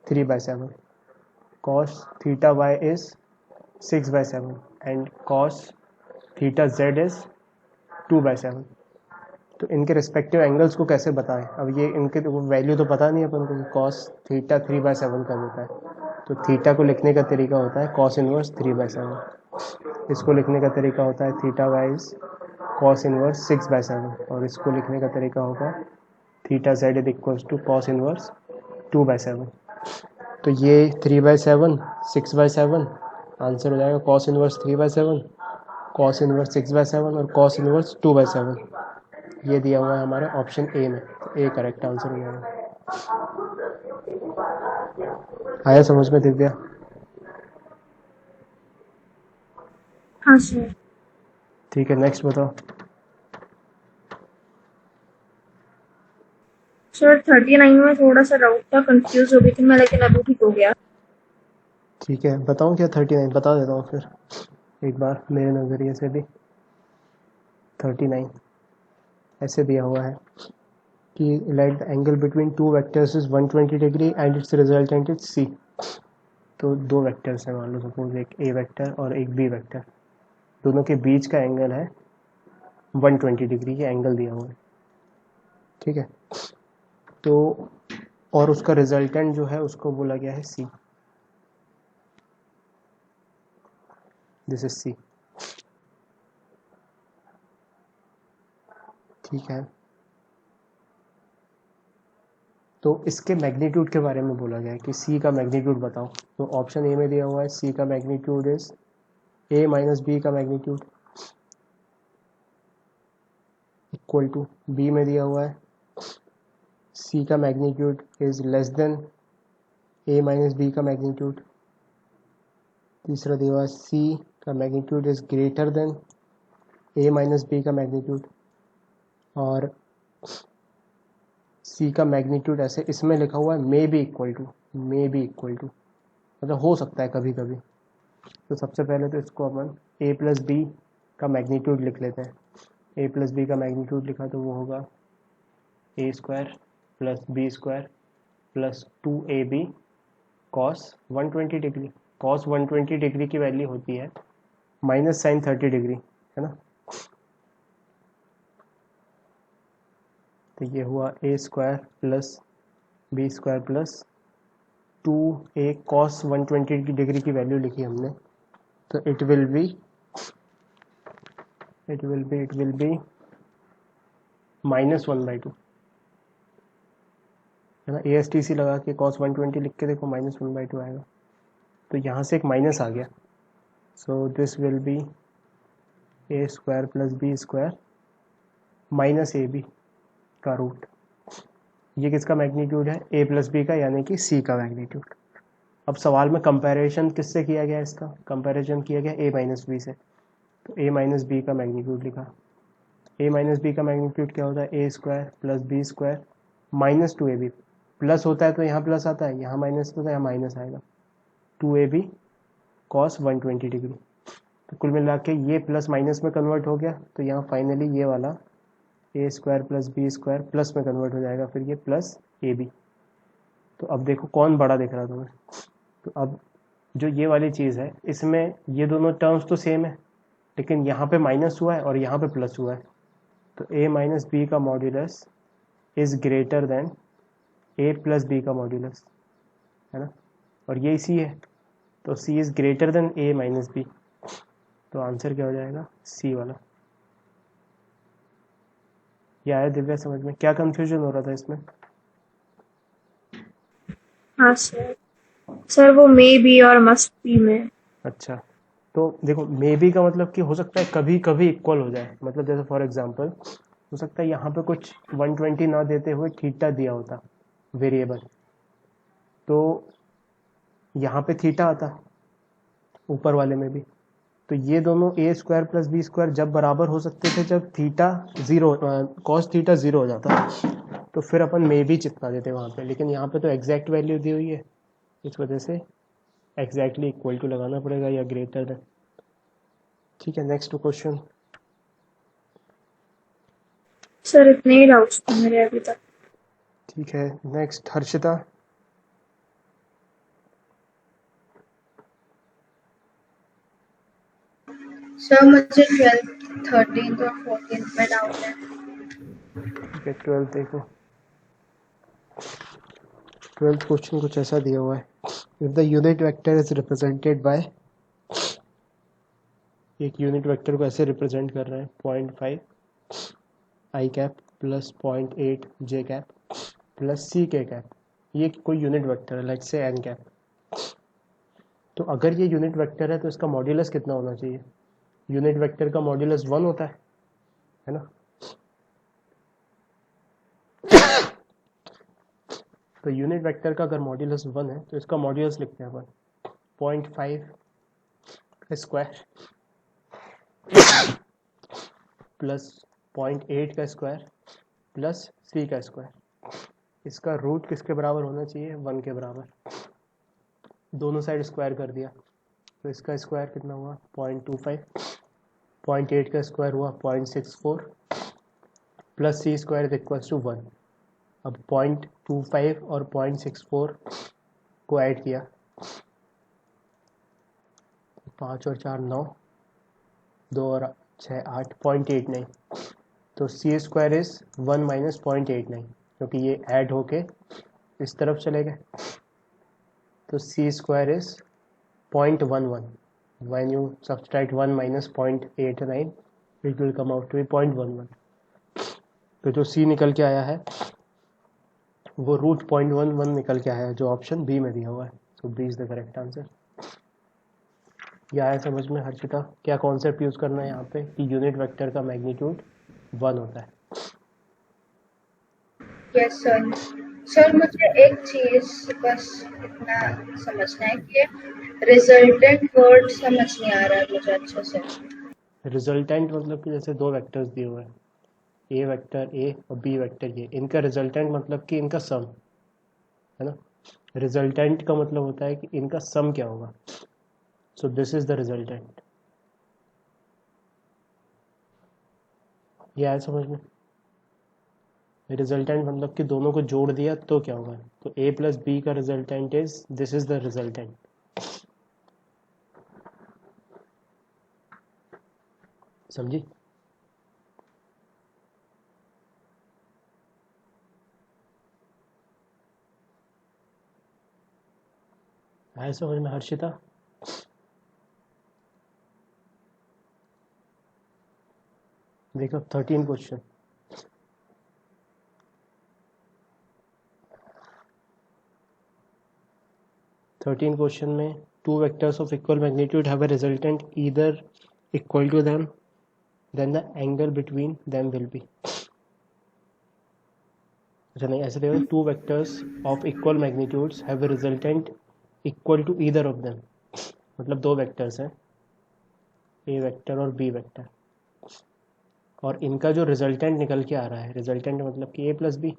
3/7, cos theta Y is 6/7 and cos theta Z is 2/7. तो इनके रिस्पेक्टिव एंगल्स को कैसे बताएं? अब ये इनके वैल्यू तो पता नहीं है अपन को. कॉस थीटा 3/7 का देता है, तो थीटा को लिखने का तरीका होता है कॉस इनवर्स 3/7. इसको लिखने का तरीका होता है थीटा वाइज कॉस इनवर्स 6/7, और इसको लिखने का तरीका होगा theta Z is equals to cos inverse 2/7. तो ये 3/7 6/7 आंसर हो जाएगा कॉस इनवर्स 3/7, कॉस इनवर्स 6/7 और कॉस इनवर्स 2/7. ये दिया हुआ है हमारे ऑप्शन ए में, तो ए करेक्ट आंसर हो जाएगा. आया समझ में दिव्या? हाँ सर. ठीक है, नेक्स्ट बताओ. सर 39 में थोड़ा सा डाउट था, कंफ्यूज हो गई थी मैं, लेकिन अभी ठीक हो गया. ठीक है, बताऊँ क्या? 39 बता देता हूँ फिर एक बार मेरे नज़रिए से भी. 39 ऐसे दिया हुआ है कि let the angle between two vectors is 120 degree and its resultant is C. तो दो वेक्टर्स हैं, मान लो सपोज एक ए वेक्टर और एक बी वेक्टर, दोनों के बीच का एंगल है 120 डिग्री के एंगल दिया हुआ है. ठीक है, तो और उसका रिजल्टेंट जो है उसको बोला गया है सी. दिस इज सी. ठीक है, तो इसके मैग्नीट्यूड के बारे में बोला गया है कि सी का मैग्नीट्यूड बताओ. तो ऑप्शन ए में दिया हुआ है सी का magnitude is A minus B का मैग्नीट्यूड इक्वल टू, बी में दिया हुआ है सी का magnitude is less than A minus B का मैग्नीट्यूड. तीसरा दिया हुआ है सी का magnitude is greater than A minus B का मैग्नीट्यूड. और सी का मैग्नीट्यूड ऐसे इसमें लिखा हुआ है may be equal to, may be equal to मतलब हो सकता है कभी कभी. तो सबसे पहले तो इसको अपन ए प्लस बी का मैग्नीट्यूड लिख लेते हैं. ए प्लस बी का मैग्नीट्यूड लिखा तो वो होगा A square plus B square plus 2ab cos 120 degree. Cos 120 degree की वैल्यू होती है माइनस साइन 30 डिग्री, है ना. तो ये हुआ A square plus B square plus 2a cos 120 degree की वैल्यू लिखी हमने. तो इट विल बी -1/2, है ना. ASTC लगा के cos 120 लिख के देखो -1/2 आएगा. तो यहाँ से एक माइनस आ गया. So this will be A square plus B square minus AB का रूट. ये किसका मैग्नीट्यूड है? ए प्लस बी का, यानी कि सी का मैग्नीट्यूड. अब सवाल में कंपैरिजन किससे किया गया? इसका कंपैरिजन किया गया ए माइनस बी से. तो ए माइनस बी का मैग्नीट्यूड लिखा. ए माइनस बी का मैग्नीट्यूड क्या होता है? A square plus B square minus 2ab. Plus होता है तो यहाँ प्लस आता है, यहाँ माइनस होता है यहाँ माइनस आएगा. 2ab cos 120 degree. तो कुल मिला के ये प्लस माइनस में कन्वर्ट हो गया. तो यहाँ फाइनली ये वाला A square plus B square plus में कन्वर्ट हो जाएगा, फिर ये प्लस AB. तो अब देखो कौन बड़ा दिख रहा है तुम्हें. तो अब जो ये वाली चीज़ है इसमें ये दोनों टर्म्स तो सेम है, लेकिन यहाँ पे माइनस हुआ है और यहाँ पे प्लस हुआ है. तो a माइनस बी का modulus is greater than a plus B का मॉड्यूलस, है ना. और ये सी है, तो c is greater than a minus B. तो आंसर क्या हो जाएगा? सी वाला. ये आया दिव्या समझ में? क्या कंफ्यूजन हो रहा था इसमें? हाँ सर. सर वो मे बी और मस्ट बी में. अच्छा, तो देखो मे बी का मतलब कि हो सकता है कभी कभी इक्वल हो जाए. मतलब जैसे फॉर एग्जांपल हो सकता है यहाँ पे कुछ 120 ना देते हुए थीटा दिया होता वेरिएबल, तो यहाँ पे थीटा आता है ऊपर वाले में भी, तो ये दोनों ए स्क्वायर प्लस बी स्क्वायर जब बराबर हो सकते थे जब theta zero cos theta zero हो जाता, तो फिर अपन मे भी चिपका देते वहाँ पे, लेकिन यहाँ पे तो एग्जैक्ट वैल्यू दी हुई है, इस वजह से एग्जैक्टली इक्वल टू लगाना पड़ेगा या ग्रेटर देन। ठीक है, नेक्स्ट क्वेश्चन। सर इतने ही डाउट्स थे मेरे अभी तक। ठीक है, नेक्स्ट हर्षिता। सर मुझे 12th 13th और 14th में डाउट है। ठीक है, 12 देखो। 12th क्वेश्चन कुछ ऐसा दिया हुआ है, if the unit vector is represented by, एक यूनिट वेक्टर को ऐसे रिप्रेजेंट कर रहे हैं 0.5 आई कैप प्लस 0.8 जे कैप प्लस सी के कैप, ये कोई यूनिट वेक्टर है, लेट्स से एन कैप। तो अगर ये यूनिट वेक्टर है तो इसका मॉड्यूलस कितना होना चाहिए? यूनिट वेक्टर का मॉड्यूलस 1 होता है ना? तो यूनिट वेक्टर का अगर मॉड्यूलस 1 है तो इसका मॉड्यूलस लिखते हैं अपन 0.5 स्क्वायर प्लस 0.8 का स्क्वायर प्लस सी का स्क्वायर। इसका रूट किसके बराबर होना चाहिए? 1 के बराबर। दोनों साइड स्क्वायर कर दिया तो इसका स्क्वायर कितना हुआ? 0.25। 0.8 का स्क्वायर हुआ 0.64 plus C square is equal to 1। अब 0.25 और 0.64 को ऐड किया, 5 और 4 9, 2 और 6 8, 0.89। तो सी स्क्वायर इज 1 माइनस 0.89, क्योंकि ये ऐड होके इस तरफ चले गए, तो सी square is 0.11। when you subtract 1 minus 0.89 it will come out to be 0.11। तो जो सी निकल के आया है वो रूट 0.11 निकल के आया है, जो ऑप्शन बी में दिया हुआ है। So B is the correct answer. यह आया समझ में हर्षिता? क्या कॉन्सेप्ट यूज करना है यहाँ पे कि यूनिट वेक्टर का मैग्नीट्यूड 1 होता है। Yes sir. सर मुझे एक चीज बस इतना समझना है कि रिजल्टेंट वर्ड समझ नहीं आ रहा है मुझे अच्छे से। रिजल्टेंट मतलब कि जैसे दो वेक्टर्स दिए हुए हैं, ए वेक्टर ए और बी वेक्टर ए, इनका रिजल्टेंट मतलब कि इनका सम है ना। रिजल्टेंट का मतलब होता है कि इनका सम क्या होगा। सो दिस इज द रिजल्टेंट। ये आया समझ में? रिजल्टेंट मतलब कि दोनों को जोड़ दिया तो क्या होगा, तो a प्लस बी का resultant is this is the resultant. समझी? आया समझ में हर्षिता? देखो 13 क्वेश्चन। थर्टीन क्वेश्चन में two vectors of equal magnitude have a resultant either equal to them then the angle between them will be. अच्छा नहीं, ऐसे देखो, two vectors of equal magnitudes have a resultant equal to either of them, मतलब दो vectors हैं A vector और B vector, और इनका जो रिजल्टेंट निकल के आ रहा है, रिजल्टेंट मतलब कि ए प्लस बी,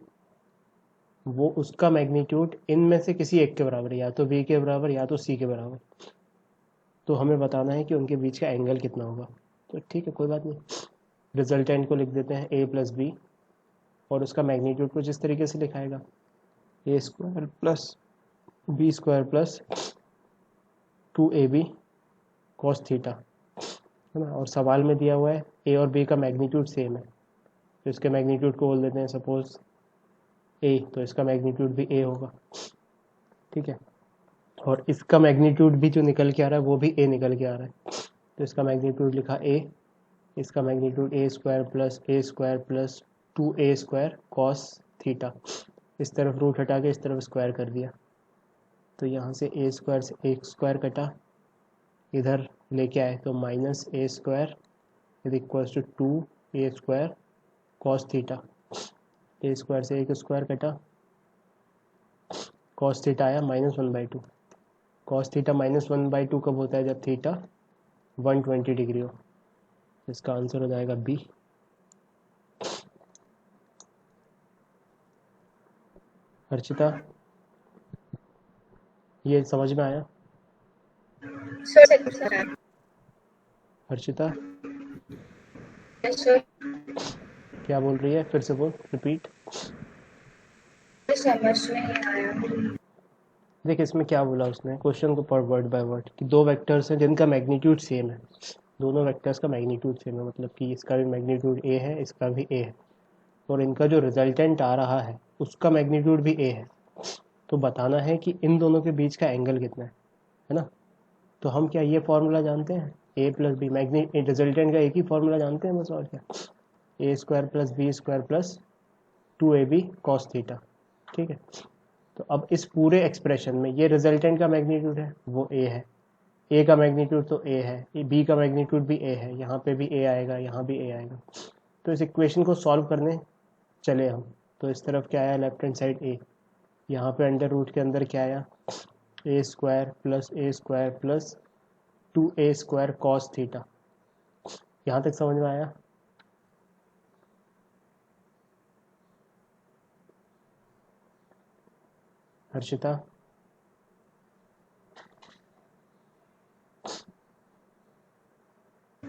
वो उसका मैग्नीट्यूड इनमें से किसी एक के बराबर है, या तो बी के बराबर या तो सी के बराबर। तो हमें बताना है कि उनके बीच का एंगल कितना होगा। तो ठीक है, कोई बात नहीं, रिजल्टेंट को लिख देते हैं ए प्लस बी, और उसका मैग्नीट्यूड कुछ इस तरीके से लिखाएगा A square plus B square plus 2ab cos theta, है ना। और सवाल में दिया हुआ है ए और बी का मैग्नीट्यूड सेम है, तो इसके मैग्नीट्यूड को बोल देते हैं सपोज ए, तो इसका मैग्नीट्यूड भी ए होगा। ठीक है, और इसका मैग्नीट्यूड भी जो निकल के आ रहा है वो भी ए निकल के आ रहा है, तो इसका मैग्नीट्यूड लिखा ए, इसका मैग्नीट्यूड ए square plus 2a square cos theta. इस तरफ रूट हटा के इस तरफ स्क्वायर कर दिया, तो यहाँ से ए स्क्वायर से एक स्क्वायर कटा, इधर लेके आए तो minus A square is equals to 2a square cos theta. A square से एक स्क्वायर कटा, कॉस थीटा आया -1/2। कॉस थीटा -1/2 कब होता है? जब थीटा 120 डिग्री हो। इसका आंसर हो जाएगा बी। हर्षिता, ये समझ में आया? सर हर्षिता सर क्या बोल रही है? फिर से बोल, रिपीट। समझ नहीं आया। देख इसमें क्या बोला उसने, क्वेश्चन को पढ़ वर्ड बाय वर्ड, कि दो वेक्टर्स हैं जिनका मैग्नीट्यूड सेम है। दोनों वेक्टर्स का मैग्नीट्यूड सेम है, मतलब कि इसका भी मैग्नीट्यूड ए है, इसका भी ए है, और इनका जो रिजल्टेंट आ रहा है उसका मैग्नीट्यूड भी ए है। तो बताना है कि इन दोनों के बीच का एंगल कितना है ना? तो हम क्या ये फॉर्मूला जानते हैं, ए प्लस बी, रिजल्टेंट का एक ही फॉर्मूला जानते हैं बस, और क्या, A square plus B square plus 2ab cos theta. ठीक है, तो अब इस पूरे एक्सप्रेशन में ये रिजल्टेंट का मैग्नीट्यूड है, वो ए है, ए का मैग्नीट्यूड तो ए है, बी का मैग्नीट्यूड भी ए है, यहाँ पे भी ए आएगा, यहाँ भी ए आएगा। तो इस इक्वेशन को सॉल्व करने चले हम, तो इस तरफ क्या आया, लेफ्ट हैंड साइड ए, यहाँ पे अंडर रूट के अंदर क्या आया, A square plus 2a square cos theta. यहाँ तक समझ में आया? Harshita,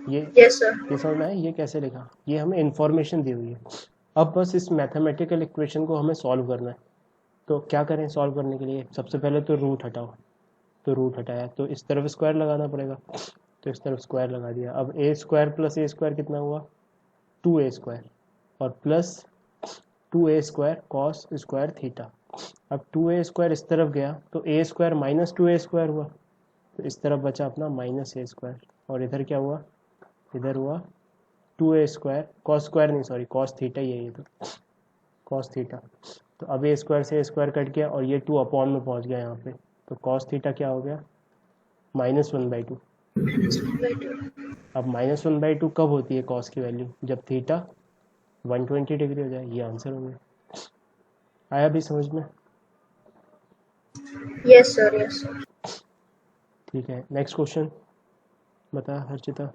yes sir. ये समझ में आया? ये कैसे लिखा, ये हमें इंफॉर्मेशन दी हुई है। अब बस इस मैथमेटिकल इक्वेशन को हमें सॉल्व करना है। तो क्या करें सॉल्व करने के लिए? सबसे पहले तो रूट हटाओ। तो रूट हटाया तो इस तरफ स्क्वायर लगाना पड़ेगा, तो इस तरफ स्क्वायर लगा दिया। अब ए स्क्वायर प्लस ए स्क्वायर कितना हुआ, 2a स्क्वायर, और plus 2a square cos square theta. अब 2a स्क्वायर इस तरफ गया तो a square minus 2a square हुआ, तो इस तरफ बचा अपना माइनस a स्क्वायर, और इधर क्या हुआ, इधर हुआ 2a स्क्वायर कॉस स्क्वायर, नहीं सॉरी कॉस थीटा ही है ये, तो कॉस थीटा। तो अब a स्क्वायर से a स्क्वायर कट गया और ये 2 अपॉन में पहुंच गया यहाँ पे, तो कॉस थीटा क्या हो गया, -1/2। अब -1/2 कब होती है कॉस की वैल्यू, जब थीटा 120 डिग्री हो जाए। ये आंसर हो गया। आया भी समझ में? Yes sir yes sir. ठीक है, नेक्स्ट क्वेश्चन बता हर्षिता।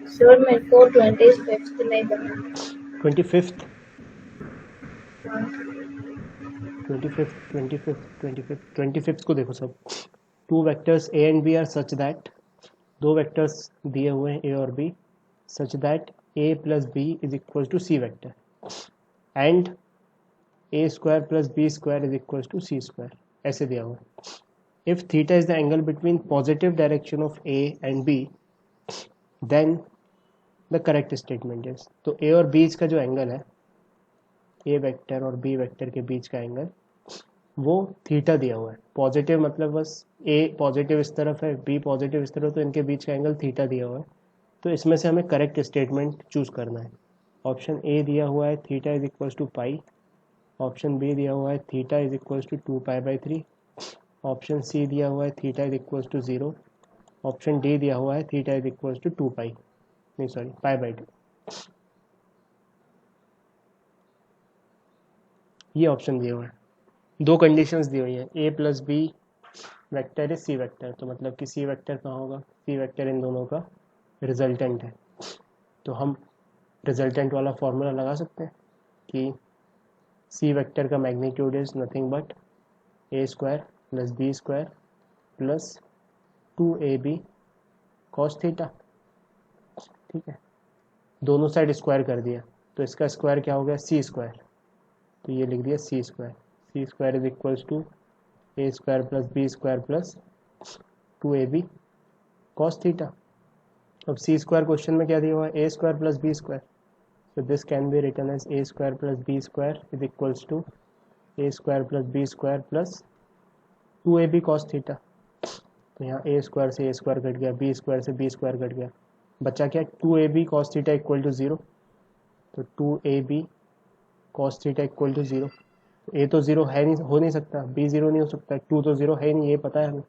सर मेरे को 25th नहीं बना। 25th को देखो सब। Two vectors A and B are such that, दो वेक्टर्स दिए हुए हैं ए और B, such that A plus B is equal to C vector, and A square plus B square is equal to C square, ऐसे दिया हुआ है। If theta is the angle between positive direction of A and B, then the correct statement is. तो A और बीच का जो एंगल है, ए वेक्टर और बी वेक्टर के बीच का एंगल, वो थीटा दिया हुआ है। पॉजिटिव मतलब बस ए पॉजिटिव इस तरफ है, बी पॉजिटिव इस तरफ, तो इनके बीच का एंगल थीटा दिया हुआ है। तो इसमें से हमें करेक्ट स्टेटमेंट चूज करना है। ऑप्शन ए दिया हुआ है theta is equal to pi, option B दिया हुआ है theta is equal to 2π/3, option C दिया हुआ है theta is equal to 0, option D दिया हुआ है थीटा इज इक्वल टू 2π, नहीं सॉरी π/2। ये ऑप्शन दिए हुए हैं। दो कंडीशंस दी हुई हैं, A plus B vector is C vector, तो मतलब कि सी वेक्टर कहाँ होगा, सी वेक्टर इन दोनों का रिजल्टेंट है। तो हम रिजल्टेंट वाला फॉर्मूला लगा सकते हैं कि सी वेक्टर का magnitude is nothing but A square plus B square plus 2ab cos theta. ठीक है, दोनों साइड स्क्वायर कर दिया, तो इसका स्क्वायर क्या हो गया, सी स्क्वायर, तो ये लिख दिया C square. C square is equals to A square plus B square plus 2ab cos theta. अब सी स्क्वायर क्वेश्चन में क्या दिया हुआ है, A square plus B square, so this can be written as a square plus b square is equals to a square plus b square plus 2ab cos theta। तो यहाँ a square से a square cut गया, b square से b square cut गया, बचा क्या, 2ab cos theta equal to 0, तो 2ab cos theta equal to 0। a तो 0 है नहीं, हो नहीं सकता, b 0 नहीं हो सकता, 2 तो 0 है ही नहीं, ये पता है हमें,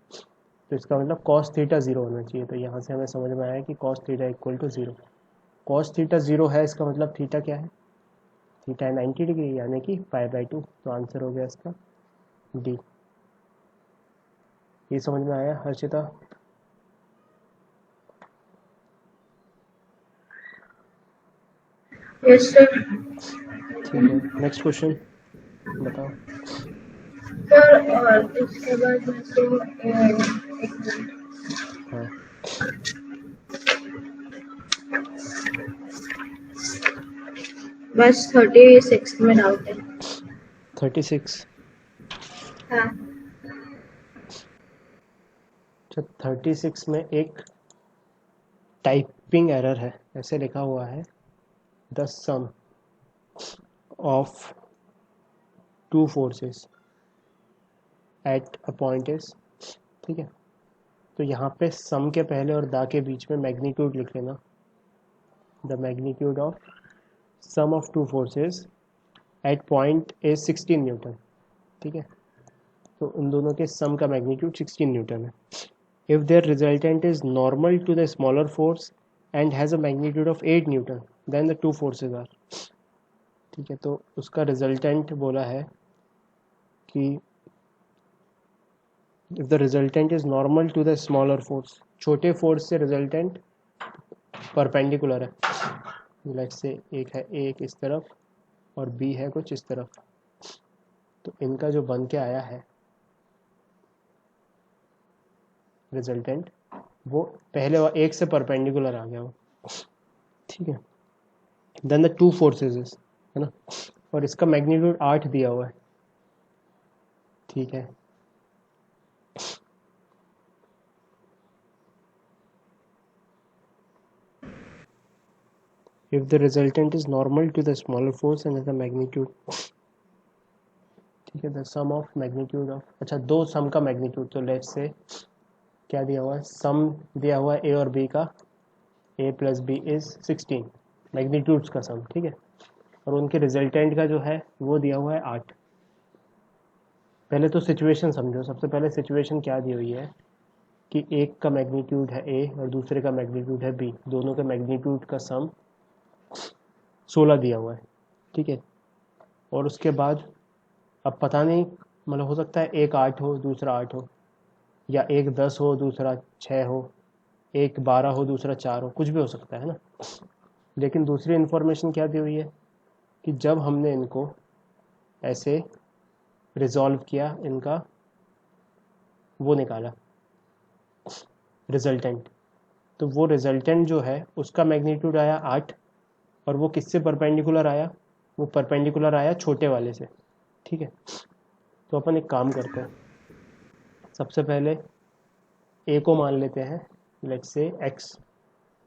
तो इसका मतलब cos theta 0 होना चाहिए। तो यहाँ से हमें समझ में आया कि cos theta equal to 0। Cos theta 0 है, इसका मतलब थीटा क्या है, थीटा है 90 डिग्री यानी कि π/2। तो आंसर हो गया इसका डी। ये समझ में आया हर्षिता? Yes sir. ठीक है, नेक्स्ट क्वेश्चन बताओ। सर और इसके बाद में से एक मिनट, हाँ बस 36 में डाउट है। 36। हाँ। अच्छा 36 में एक टाइपिंग एरर है, ऐसे लिखा हुआ है the sum of two forces at a point is, ठीक है। तो यहाँ पे सम के पहले और दा के बीच में मैग्नीट्यूड लिख लेना, the magnitude of sum of two forces at point is 16 newton, ठीक है। तो उन दोनों के सम का मैग्नीट्यूड 16 न्यूटन है। If there resultant is normal to the smaller force and has a magnitude of 8 newton then the two forces are, ठीक है। तो उसका रिजल्टेंट बोला है कि if the resultant is normal to the smaller force, छोटे force से resultant perpendicular है, लेट्स से एक है एक इस तरफ और बी है कुछ इस तरफ, तो इनका जो बन के आया है रिजल्टेंट वो पहले एक से परपेंडिकुलर आ गया वो, ठीक है। Then the two forces is, है ना, और इसका मैग्नीट्यूड 8 दिया हुआ है, ठीक है। if the resultant is normal to the smaller force and has a magnitude, ठीक है, the sum of magnitude of, अच्छा दो सम का मैग्नीट्यूड, तो लेट्स से क्या दिया हुआ है, सम दिया हुआ है ए और बी का, a plus B is 16 magnitudes का सम, ठीक है। और उनके रिजल्टेंट का जो है वो दिया हुआ है 8। पहले तो सिचुएशन समझो, सबसे पहले सिचुएशन क्या दी हुई है कि एक का मैग्नीट्यूड है ए और दूसरे का मैग्नीट्यूड है बी, दोनों के मैग्नीट्यूड का सम 16 दिया हुआ है, ठीक है। और उसके बाद अब पता नहीं, मतलब हो सकता है एक 8 हो दूसरा 8 हो, या एक 10 हो दूसरा 6 हो, एक 12 हो दूसरा 4 हो, कुछ भी हो सकता है ना। लेकिन दूसरी इन्फॉर्मेशन क्या दी हुई है कि जब हमने इनको ऐसे रिजॉल्व किया, इनका वो निकाला रिजल्टेंट, तो वो रिजल्टेंट जो है उसका मैग्नीट्यूड आया 8, और वो किससे परपेंडिकुलर आया, वो परपेंडिकुलर आया छोटे वाले से, ठीक है। तो अपन एक काम करते हैं, सबसे पहले ए को मान लेते हैं लेट्स से x,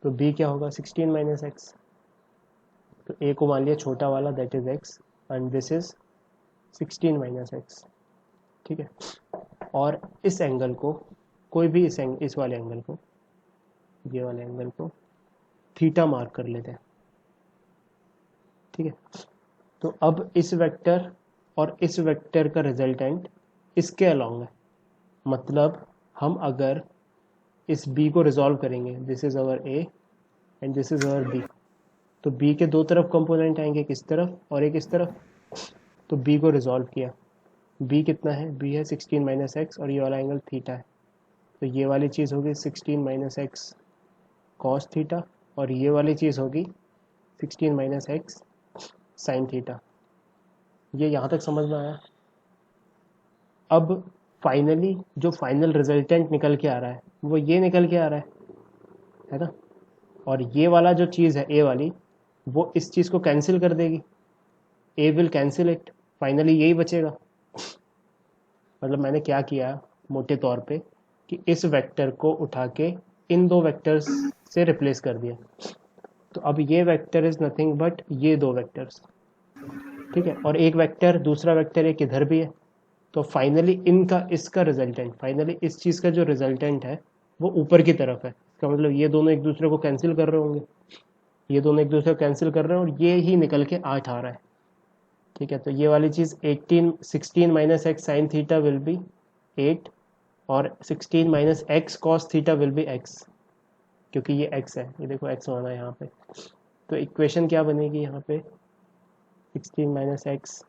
तो b क्या होगा 16 माइनस एक्स, तो a को मान लिया छोटा वाला that is x and this is 16 minus x, ठीक है। और इस एंगल को कोई भी इस वाले एंगल को, ये वाले एंगल को थीटा मार्क कर लेते हैं, ठीक है। तो अब इस वेक्टर और इस वेक्टर का रिजल्टेंट इसके अलॉन्ग है, मतलब हम अगर इस b को रिजॉल्व करेंगे, this is our a and this is our b, तो b के दो तरफ कंपोनेंट आएंगे, एक इस तरफ और एक इस तरफ। तो b को रिजॉल्व किया, b कितना है, b है 16 माइनस एक्स और ये वाला एंगल थीटा है, तो ये वाली चीज़ होगी 16 माइनस एक्स कॉस थीटा, और ये वाली चीज़ होगी 16 माइनस एक्स साइन थीटा। ये यहाँ तक समझ में आया? अब फाइनली जो फाइनल रिजल्टेंट निकल के आ रहा है वो ये निकल के आ रहा है ना, और ये वाला जो चीज़ है ए वाली, वो इस चीज़ को कैंसिल कर देगी, ए विल कैंसिल इट, फाइनली यही बचेगा। मतलब मैंने क्या किया मोटे तौर पे कि इस वेक्टर को उठा के इन दो वेक्टर्स से रिप्लेस कर दिया, तो अब ये वेक्टर इज नथिंग बट ये दो वेक्टर्स, ठीक है। और एक वेक्टर दूसरा वेक्टर एक इधर भी है, तो फाइनली इनका इसका रिजल्टेंट, फाइनली इस चीज़ का जो रिजल्टेंट है वो ऊपर की तरफ है। इसका मतलब ये दोनों एक दूसरे को कैंसिल कर रहे होंगे, ये दोनों एक दूसरे को कैंसिल कर रहे हैं और ये ही निकल के 8 आ रहा है, ठीक है। तो ये वाली चीज़ 16 minus x sine theta will B 8 और 16 minus x cos theta will B x, क्योंकि ये x है, ये देखो x माना है यहाँ पे, तो इक्वेशन क्या बनेगी यहाँ पे 16 minus x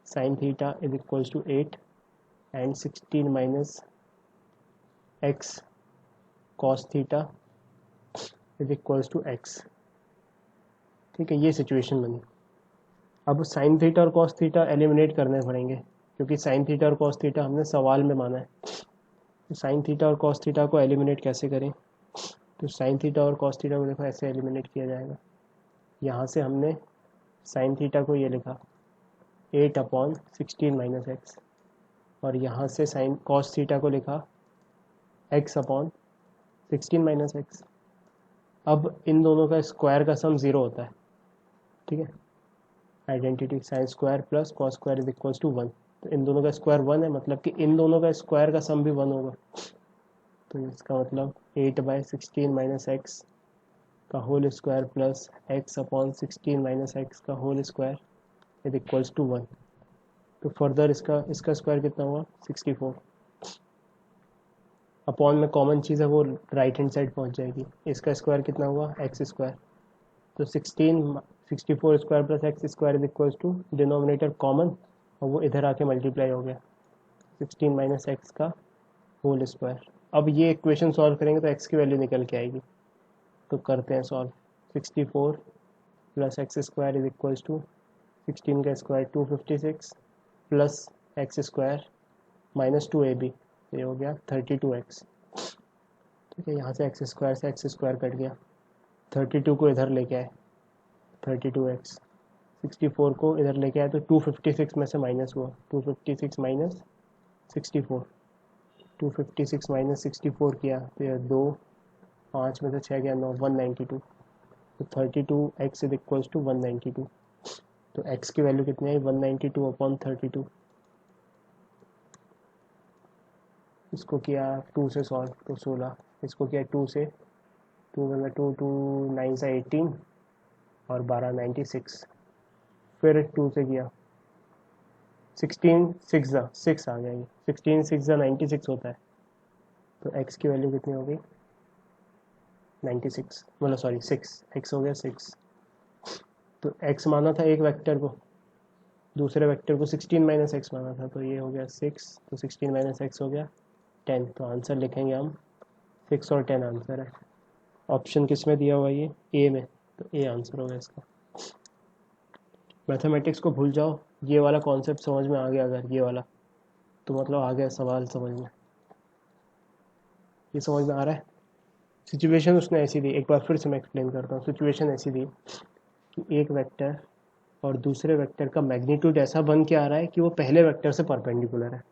sine theta is equals to 8 and 16 minus x cos theta is equals to x. ठीक है, ये सिचुएशन बनी। अब साइन थीटा और कॉस थीटा एलिमिनेट करने पड़ेंगे क्योंकि साइन थीटा और कॉस थीटा हमने सवाल में माना है। तो साइन थीटा और कॉस थीटा को एलिमिनेट कैसे करें? तो साइन थीटा और कॉस थीटा को देखो ऐसे एलिमिनेट किया जाएगा। यहाँ से हमने साइन थीटा को ये लिखा 8/16 माइनस एक्स, और यहाँ से साइन कॉस थीटा को लिखा x/16 माइनस एक्स। अब इन दोनों का स्क्वायर का सम 0 होता है। ठीक है, identity sine square plus cos square is equals to 1। तो इन दोनों का स्क्वायर 1 है, मतलब कि इन दोनों का स्क्वायर का सम भी 1 होगा। तो इसका मतलब 8/16 माइनस एक्स का whole square plus x/16 minus x का whole square is equals to 1। तो फर्दर इसका स्क्वायर कितना हुआ 64। अपॉन में कॉमन चीज़ है वो राइट हैंड साइड पहुंच जाएगी। इसका स्क्वायर कितना हुआ एक्स स्क्वायर। तो 64 square plus x square is equals to denominator common और वो इधर आके मल्टीप्लाई हो गया 16 माइनस एक्स का होल स्क्वायर। अब ये इक्वेशन सॉल्व करेंगे तो एक्स की वैल्यू निकल के आएगी। तो करते हैं solve. 64 plus x square is equals to 16 का square 256 plus x square minus 2ab, ये हो गया 32x। ठीक है, यहाँ से एक्स स्क्वायर से एक्स स्क्वायर कट गया, 32 को इधर लेके आए 32x, 64 को इधर लेके आए तो 256 में से माइनस हुआ 256 माइनस 64, 256 माइनस 64 किया तो यह 2, 5 में से 6 गया 9, 192। तो 32x इज इक्वल्स टू 192। तो x की वैल्यू कितनी आई 192/32। इसको किया 2 से सॉल्व तो 16, इसको किया 2 से, 2 में 2 9 से 18 और 12 96। फिर 2 से किया 16 6 आ गया, ये 16 6 96 होता है। तो x की वैल्यू कितनी हो गई 96, मतलब सॉरी 6, x हो गया 6। तो x माना था एक वेक्टर को, दूसरे वेक्टर को 16 माइनस एक्स माना था, तो ये हो गया 6, तो 16 माइनस एक्स हो गया 10। तो आंसर लिखेंगे हम 6 और 10 आंसर है। ऑप्शन किस में दिया हुआ है ये ए में, तो ए आंसर होगा इसका। मैथमेटिक्स को भूल जाओ, ये वाला कॉन्सेप्ट समझ में आ गया अगर ये वाला, तो मतलब आ गया सवाल समझ में। ये समझ में आ रहा है? सिचुएशन उसने ऐसी दी, एक बार फिर से मैं एक्सप्लेन करता हूँ। सिचुएशन ऐसी दी कि एक वेक्टर और दूसरे वेक्टर का मैग्नीट्यूड ऐसा बन के आ रहा है कि वो पहले वेक्टर से परपेंडिकुलर है।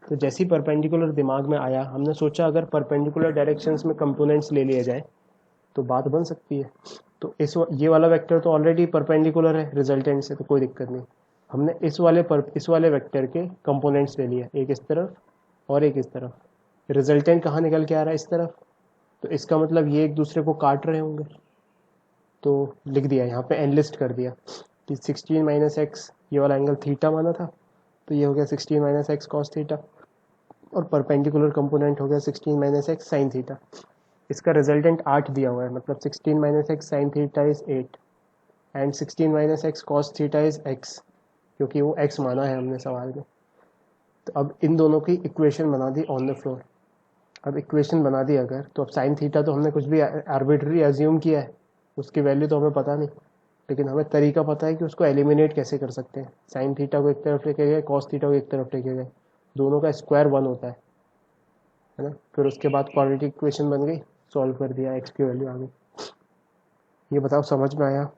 तो जैसे ही परपेंडिकुलर दिमाग में आया, हमने सोचा अगर परपेंडिकुलर डायरेक्शंस में कंपोनेंट्स ले लिए जाए तो बात बन सकती है। तो ये वाला वेक्टर तो ऑलरेडी परपेंडिकुलर है रिजल्टेंट से, तो कोई दिक्कत नहीं। हमने इस वाले वेक्टर के कंपोनेंट्स ले लिए, एक इस तरफ और एक इस तरफ। रिजल्टेंट कहाँ निकल के आ रहा है इस तरफ, तो इसका मतलब ये एक दूसरे को काट रहे होंगे। तो लिख दिया यहाँ पे, एनलिस्ट कर दिया कि 16 माइनस एक्स, ये वाला एंगल थीटा माना था, तो ये हो गया 16 माइनस एक्स कॉस थीटा, और परपेंडिकुलर कंपोनेंट हो गया 16 माइनस एक्स साइन थीटा। इसका रिजल्टेंट 8 दिया हुआ है, मतलब 16 minus x sine theta is 8 and 16 minus x cos theta is x, क्योंकि वो x माना है हमने सवाल में। तो अब इन दोनों की इक्वेशन बना दी ऑन द फ्लोर। अब इक्वेशन बना दी अगर, तो अब साइन थीटा तो हमने कुछ भी आर्बिट्री एज्यूम किया है, उसकी वैल्यू तो हमें पता नहीं, लेकिन हमें तरीका पता है कि उसको एलिमिनेट कैसे कर सकते हैं। साइन थीटा को एक तरफ लेके गए, कॉस थीटा को एक तरफ लेके गए, दोनों का स्क्वायर 1 होता है ना। फिर उसके बाद क्वाड्रेटिक इक्वेशन बन गई, सॉल्व कर दिया, एक्स की वैल्यू आ गई। ये बताओ समझ में आया?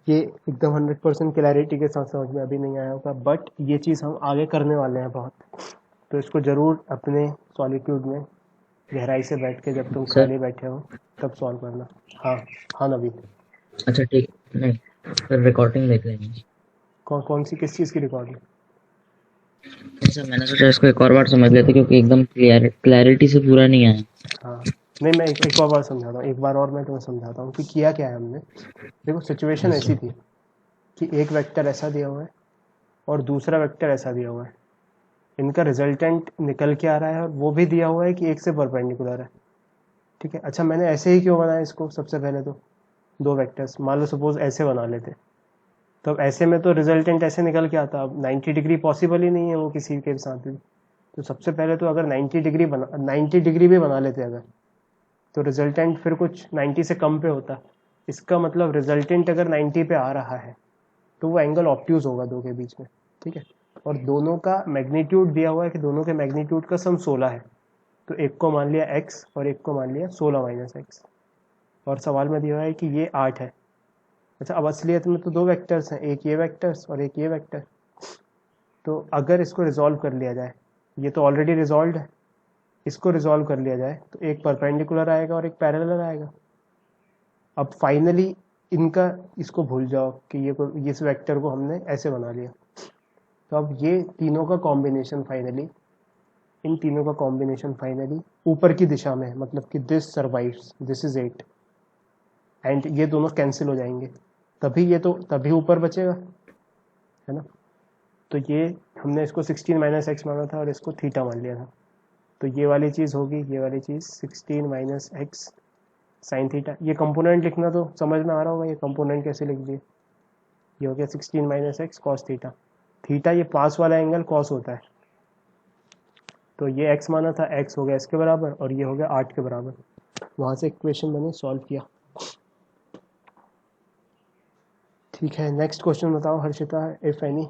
ये एकदम 100% क्लैरिटी के साथ समझ में अभी नहीं आया होगा, बट ये चीज़ हम आगे करने वाले हैं बहुत, तो इसको ज़रूर अपने सॉलिट्यूड में गहराई से बैठ के, जब तुम खाली बैठे हो तब सॉल्व करना। हाँ नवीन। अच्छा ठीक, नहीं फिर रिकॉर्डिंग देख लेंगे। कौन सी, किस चीज़ की रिकॉर्डिंग? सर मैंने सोचा इसको एक और बार समझ लेते क्योंकि एकदम क्लैरिटी से पूरा नहीं आया। हाँ नहीं, मैं एक और बार समझाता हूँ, एक बार और मैं तुम्हें समझाता हूँ कि किया क्या है हमने। देखो सिचुएशन ऐसी थी कि एक वेक्टर ऐसा दिया हुआ है और दूसरा वेक्टर ऐसा दिया हुआ है, इनका रिजल्टेंट निकल के आ रहा है और वो भी दिया हुआ है कि एक से परपेंडिकुलर है। ठीक है। अच्छा, मैंने ऐसे ही क्यों बनाया इसको? सबसे पहले तो दो वेक्टर्स मान लो सपोज ऐसे बना लेते, तो अब ऐसे में तो रिजल्टेंट ऐसे निकल के आता। अब 90 डिग्री पॉसिबल ही नहीं है वो किसी के साथ भी। तो सबसे पहले तो अगर 90 डिग्री भी बना लेते अगर, तो रिजल्टेंट फिर कुछ 90 से कम पे होता। इसका मतलब रिजल्टेंट अगर 90 पे आ रहा है तो वो एंगल ऑब्ट्यूज होगा दो के बीच में, ठीक है। और दोनों का मैग्नीट्यूड दिया हुआ है कि दोनों के मैग्नीट्यूड का सम 16 है। तो एक को मान लिया x और एक को मान लिया 16 माइनस एक्स, और सवाल में दिया हुआ है कि ये 8 है। अच्छा, अब असलियत में तो दो वेक्टर्स हैं, एक ये वेक्टर्स और एक ये वेक्टर। तो अगर इसको रिजॉल्व कर लिया जाए, ये तो ऑलरेडी रिजॉल्व है, इसको रिजॉल्व कर लिया जाए तो एक परपेंडिकुलर आएगा और एक पैरेलल आएगा। अब फाइनली इनका इसको भूल जाओ कि ये इस वेक्टर को हमने ऐसे बना लिया। तो अब ये तीनों का कॉम्बिनेशन फाइनली, इन तीनों का कॉम्बिनेशन फाइनली ऊपर की दिशा में है, मतलब कि this survives, this is 8, and ये दोनों कैंसिल हो जाएंगे, तभी ऊपर बचेगा, है ना। तो ये हमने इसको 16 माइनस एक्स माना था और इसको थीटा मान लिया था। तो ये वाली चीज़ होगी, ये वाली चीज़ 16 माइनस एक्स साइन थीटा। ये कंपोनेंट लिखना तो समझ में आ रहा होगा, ये कंपोनेंट कैसे लिख दिए। ये हो गया 16 minus x cos theta. Theta ये पास वाला एंगल कॉस होता है, तो ये एक्स माना था, एक्स हो गया इसके बराबर और ये हो गया 8 के बराबर। वहाँ से इक्वेशन मैंने सॉल्व किया। ठीक है, नेक्स्ट क्वेश्चन बताओ Harshita, if any.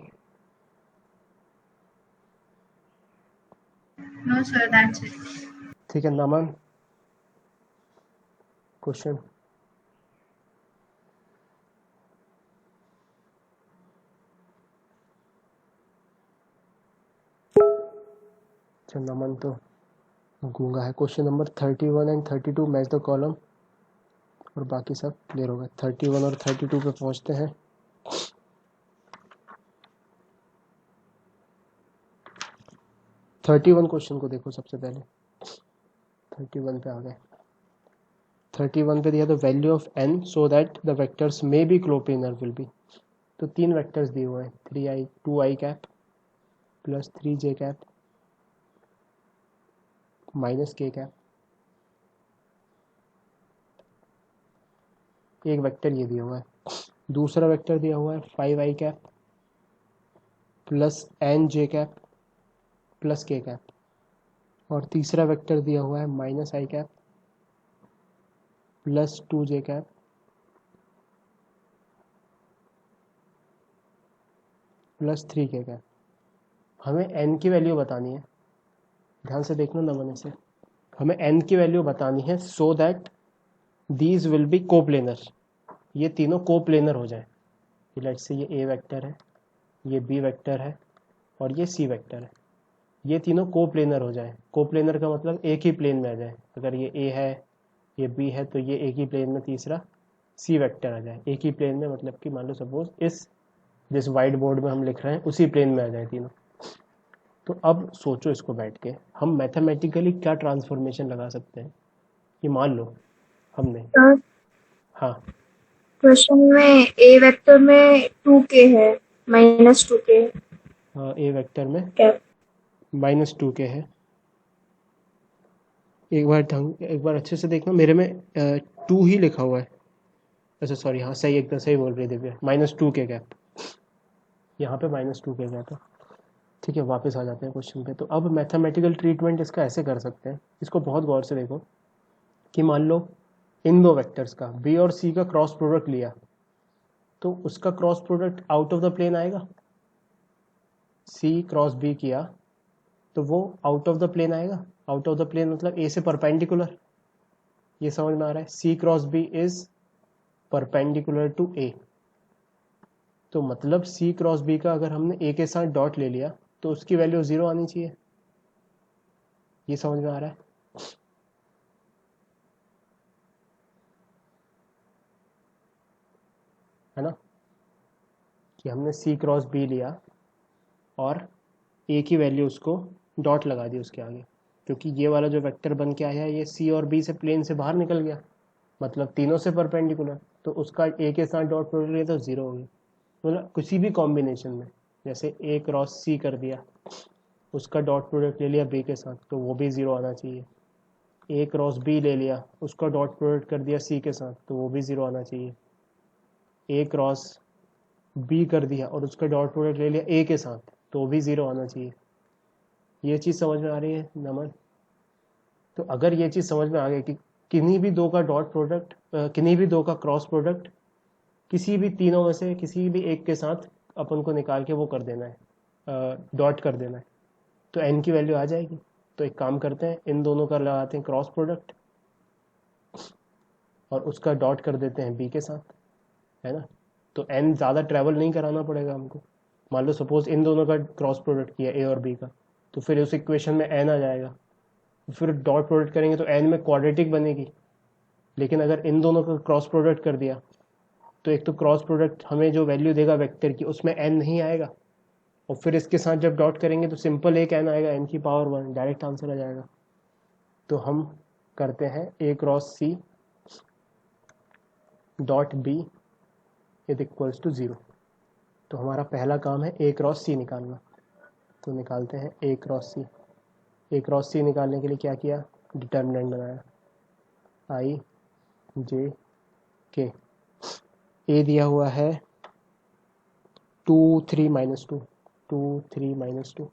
No, sir, that's it. ठीक है, नमन, क्वेश्चन। अच्छा, नमन तो गूंगा है। Question number 31 and 32 match the column, और बाकी सब क्लियर होगा। 31 और 32 पे पहुंचते हैं। 31 क्वेश्चन को देखो सबसे पहले। 31 पे आ गए। 31 पे दिया the value of n so that the vectors may be coplanar will be. तो तीन वेक्टर्स दिए हुए हैं, 3i 2i cap plus 3j cap minus k cap. एक वेक्टर ये दिया हुआ है, दूसरा वेक्टर दिया हुआ है 5i cap plus nj cap plus k cap, और तीसरा वेक्टर दिया हुआ है minus i cap plus 2j cap plus 3k cap. हमें n की वैल्यू बतानी है, ध्यान से देखना नमन इसे। हमें n की वैल्यू बतानी है so that these will be coplanar, ये तीनों कोप्लेनर हो जाए। लेट्स से ये a वेक्टर है, ये b वेक्टर है और ये c वेक्टर है, ये तीनों कोप्लेनर हो जाए। कोप्लेनर का मतलब एक ही प्लेन में आ जाए। अगर ये a है, ये b है, तो ये एक ही प्लेन में तीसरा c वेक्टर आ जाए। एक ही प्लेन में मतलब कि मान लो सपोज जिस वाइट बोर्ड में हम लिख रहे हैं उसी प्लेन में आ जाए तीनों। तो अब सोचो इसको बैठ के हम मैथमेटिकली क्या ट्रांसफॉर्मेशन लगा सकते हैं। ये मान लो हमने, सर, हाँ क्वेश्चन में ए वेक्टर में 2k है, -2k ए वेक्टर में कैप। -2k है। एक बार अच्छे से देखना, मेरे में 2 ही लिखा हुआ है। अच्छा सॉरी, हाँ सही, एकदम सही बोल रही दिव्या, -2k कैप, यहाँ पे -2k कैप है। ठीक है, वापस आ जाते हैं क्वेश्चन पे। तो अब मैथमेटिकल ट्रीटमेंट इसका ऐसे कर सकते हैं, इसको बहुत गौर से देखो कि मान लो इन दो वेक्टर्स का b और c का क्रॉस प्रोडक्ट लिया, तो उसका cross product out of the plane आएगा। c क्रॉस b किया तो वो आउट ऑफ द प्लेन आएगा। आउट ऑफ द प्लेन मतलब a से परपेंडिकुलर, ये समझ में आ रहा है। c cross b is perpendicular to a, तो मतलब c क्रॉस b का अगर हमने a के साथ डॉट ले लिया तो उसकी वैल्यू 0 आनी चाहिए। ये समझ में आ रहा है। है ना, कि हमने c क्रॉस b लिया और a की वैल्यू उसको डॉट लगा दी उसके आगे, क्योंकि ये वाला जो वेक्टर बन के आया है ये c और b से प्लेन से बाहर निकल गया, मतलब तीनों से परपेंडिकुलर, तो उसका a के साथ डॉट प्रोडक्ट लिया तो 0 हो गई। मतलब किसी भी कॉम्बिनेशन में, जैसे a क्रॉस c कर दिया, उसका डॉट प्रोडक्ट ले लिया b के साथ, तो वो भी 0 आना चाहिए। ए क्रॉस बी ले लिया, उसका डॉट प्रोडक्ट कर दिया सी के साथ, तो वो भी ज़ीरो आना चाहिए। ए क्रॉस बी कर दिया और उसका डॉट प्रोडक्ट ले लिया ए के साथ, तो वो भी ज़ीरो आना चाहिए। ये चीज़ समझ में आ रही है नमन? तो अगर ये चीज़ समझ में आ गई कि किन्हीं भी दो का डॉट प्रोडक्ट, किन्हीं भी दो का क्रॉस प्रोडक्ट किसी भी तीनों में से किसी भी एक के साथ अपन को निकाल के वो कर देना है, डॉट कर देना है, तो एन की वैल्यू आ जाएगी। तो एक काम करते हैं, इन दोनों का लगाते हैं क्रॉस प्रोडक्ट और उसका डॉट कर देते हैं बी के साथ, है ना। तो एन ज़्यादा ट्रैवल नहीं कराना पड़ेगा हमको। मान लो सपोज इन दोनों का क्रॉस प्रोडक्ट किया ए और बी का, तो फिर उस इक्वेशन में एन आ जाएगा। फिर डॉट प्रोडक्ट करेंगे तो एन में क्वाड्रेटिक बनेगी। लेकिन अगर इन दोनों का क्रॉस प्रोडक्ट कर दिया तो एक तो क्रॉस प्रोडक्ट हमें जो वैल्यू देगा वेक्टर की उसमें एन नहीं आएगा, और फिर इसके साथ जब डॉट करेंगे तो सिंपल एक एन आएगा, एन की पावर 1, डायरेक्ट आंसर आ जाएगा। तो हम करते हैं A cross C dot B is equals to 0। तो हमारा पहला काम है ए क्रॉस सी निकालना। तो निकालते हैं A cross C. A cross सी निकालने के लिए क्या किया, डिटर्मिनेंट बनाया, आई जे के। ए दिया हुआ है 2 3 माइनस 2, 2 3 माइनस 2।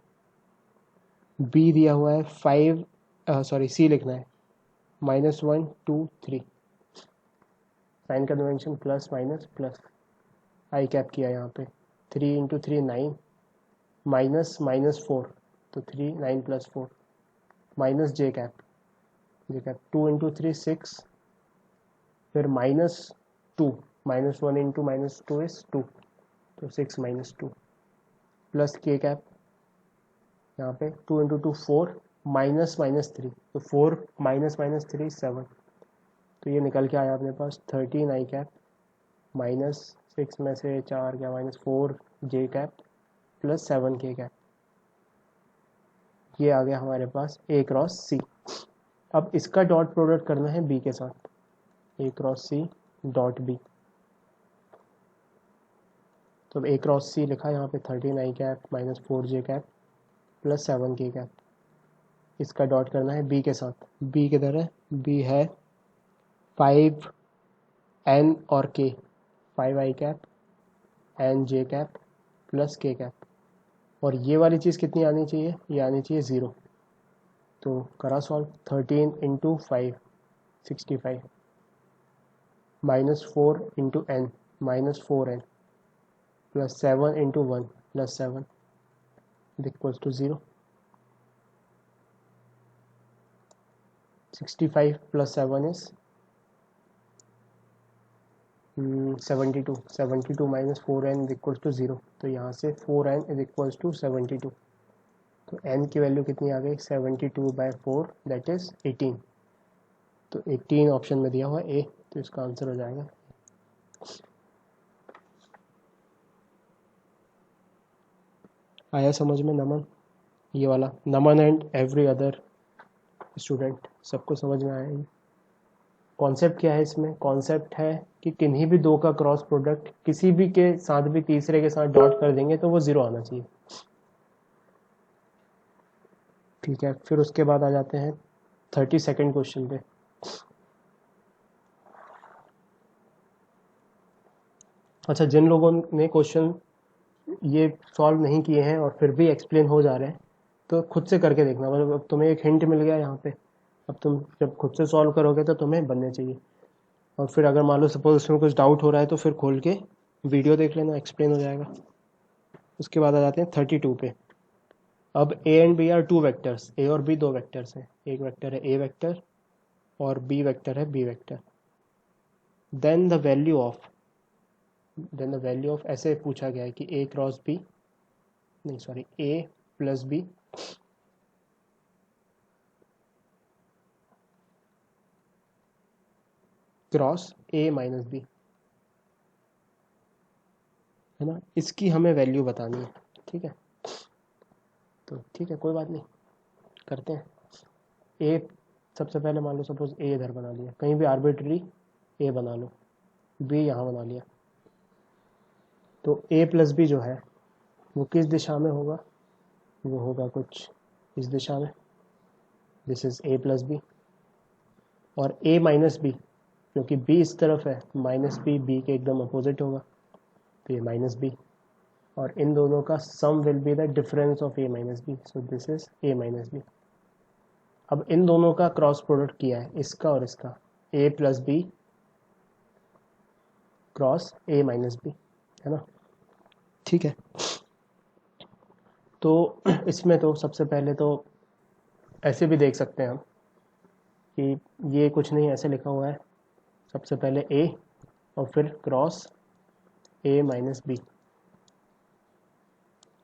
बी दिया हुआ है 5, सॉरी सी लिखना है -1 2 3। Sign convention plus minus plus, I cap किया यहाँ पे, 3 इंटू 3 9, माइनस माइनस 4, तो 3 9 प्लस 4, माइनस जे कैप, 2 इंटू 3 6, फिर -2, -1 इंटू -2 इज 2, तो 6 -2, प्लस के कैप यहाँ पे 2 इंटू 2 4, -3, तो 4 -3 7। तो ये निकल के आया अपने पास 13 आई कैप, -6 में से 4 क्या, -4 जे कैप प्लस 7 के कैप। ये आ गया हमारे पास ए क्रॉस सी। अब इसका डॉट प्रोडक्ट करना है बी के साथ, ए क्रॉस सी डॉट बी। तो ए क्रॉस सी लिखा यहाँ पे 13 आई कैप -4 जे कैप प्लस 7 के कैप। इसका डॉट करना है बी के साथ। बी किधर है, बी है 5 एन और K, 5 I cap N J cap plus K cap. और ये वाली चीज़ कितनी आनी चाहिए, ये आनी चाहिए 0। तो करा solve, 13 into 5 65, -4 into n -4n, plus 7 into 1 plus 7 equals to 0। 65 plus 7 is 72, 72 minus 4n is equals to 0। तो यहाँ से 4n इज इक्वल्स टू 72। तो n की वैल्यू कितनी आ गई, 72/4 दैट इज 18। तो 18 ऑप्शन में दिया हुआ ए, तो इसका आंसर हो जाएगा। आया समझ में नमन? ये वाला नमन एंड एवरी अदर स्टूडेंट, सबको समझ में आया? कॉन्सेप्ट क्या है इसमें? कॉन्सेप्ट है कि किन्हीं भी दो का क्रॉस प्रोडक्ट किसी भी के साथ भी तीसरे के साथ डॉट कर देंगे तो वो 0 आना चाहिए। ठीक है, फिर उसके बाद आ जाते हैं 32nd क्वेश्चन पे। अच्छा, जिन लोगों ने क्वेश्चन ये सॉल्व नहीं किए हैं और फिर भी एक्सप्लेन हो जा रहे हैं, तो खुद से करके देखना। मतलब अब तुम्हें एक हिंट मिल गया यहाँ पे, अब तुम जब खुद से सॉल्व करोगे तो तुम्हें बनने चाहिए। और फिर अगर मान लो सपोज उसमें कुछ डाउट हो रहा है तो फिर खोल के वीडियो देख लेना, एक्सप्लेन हो जाएगा। उसके बाद आ जाते हैं 32 पे। अब A and B are 2 vectors, A और बी 2 वेक्टर्स हैं। एक वेक्टर है ए वेक्टर और बी वेक्टर है B vector. Then the value of ऐसे पूछा गया है कि ए क्रॉस बी, नहीं sorry, A plus B cross A minus B, है ना। इसकी हमें वैल्यू बतानी है, ठीक है। तो ठीक है, कोई बात नहीं, करते हैं। ए सबसे पहले मान लो सपोज ए इधर बना लिया, कहीं भी आर्बिट्री ए बना लो, बी यहाँ बना लिया। तो ए प्लस बी जो है वो किस दिशा में होगा, वो होगा कुछ इस दिशा में। This is A plus B. और a माइनस बी, क्योंकि b इस तरफ है, माइनस b के एकदम अपोजिट होगा, तो ये माइनस बी, और इन दोनों का sum will be the difference of a minus B, so this is a minus B. अब इन दोनों का क्रॉस प्रोडक्ट किया है, इसका और इसका, a plus B cross a minus B, है ना, ठीक है। तो इसमें तो सबसे पहले तो ऐसे भी देख सकते हैं हम कि ये कुछ नहीं, ऐसे लिखा हुआ है, सबसे पहले a और फिर क्रॉस a माइनस बी,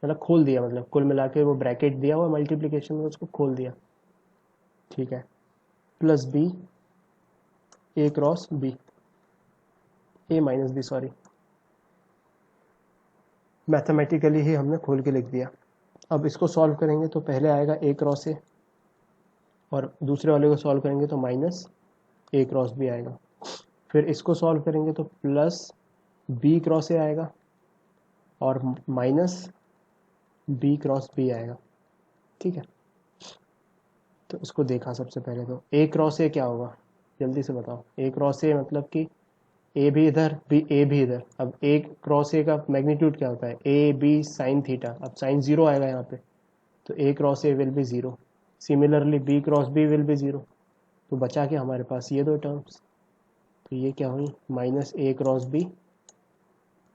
मतलब खोल दिया, मतलब कुल मिला के वो ब्रैकेट दिया हुआ मल्टीप्लिकेशन में, उसको खोल दिया, ठीक है, plus B a cross B, a minus B, sorry, mathematically ही हमने खोल के लिख दिया। अब इसको सॉल्व करेंगे तो पहले आएगा a क्रॉस ए, और दूसरे वाले को सॉल्व करेंगे तो माइनस a क्रॉस बी आएगा, फिर इसको सॉल्व करेंगे तो प्लस b क्रॉस ए आएगा और माइनस b क्रॉस बी आएगा, ठीक है। तो इसको देखा सबसे पहले, तो a क्रॉस ए क्या होगा, जल्दी से बताओ। a क्रॉस ए मतलब कि a भी इधर, a भी इधर। अब a क्रॉस ए का मैग्नीट्यूड क्या होता है, a b साइन थीटा, अब साइन जीरो आएगा यहाँ पे, तो a cross A will be zero, similarly b cross B will be zero, तो बचा के हमारे पास ये दो टर्म्स, तो ये क्या हुई, minus a cross B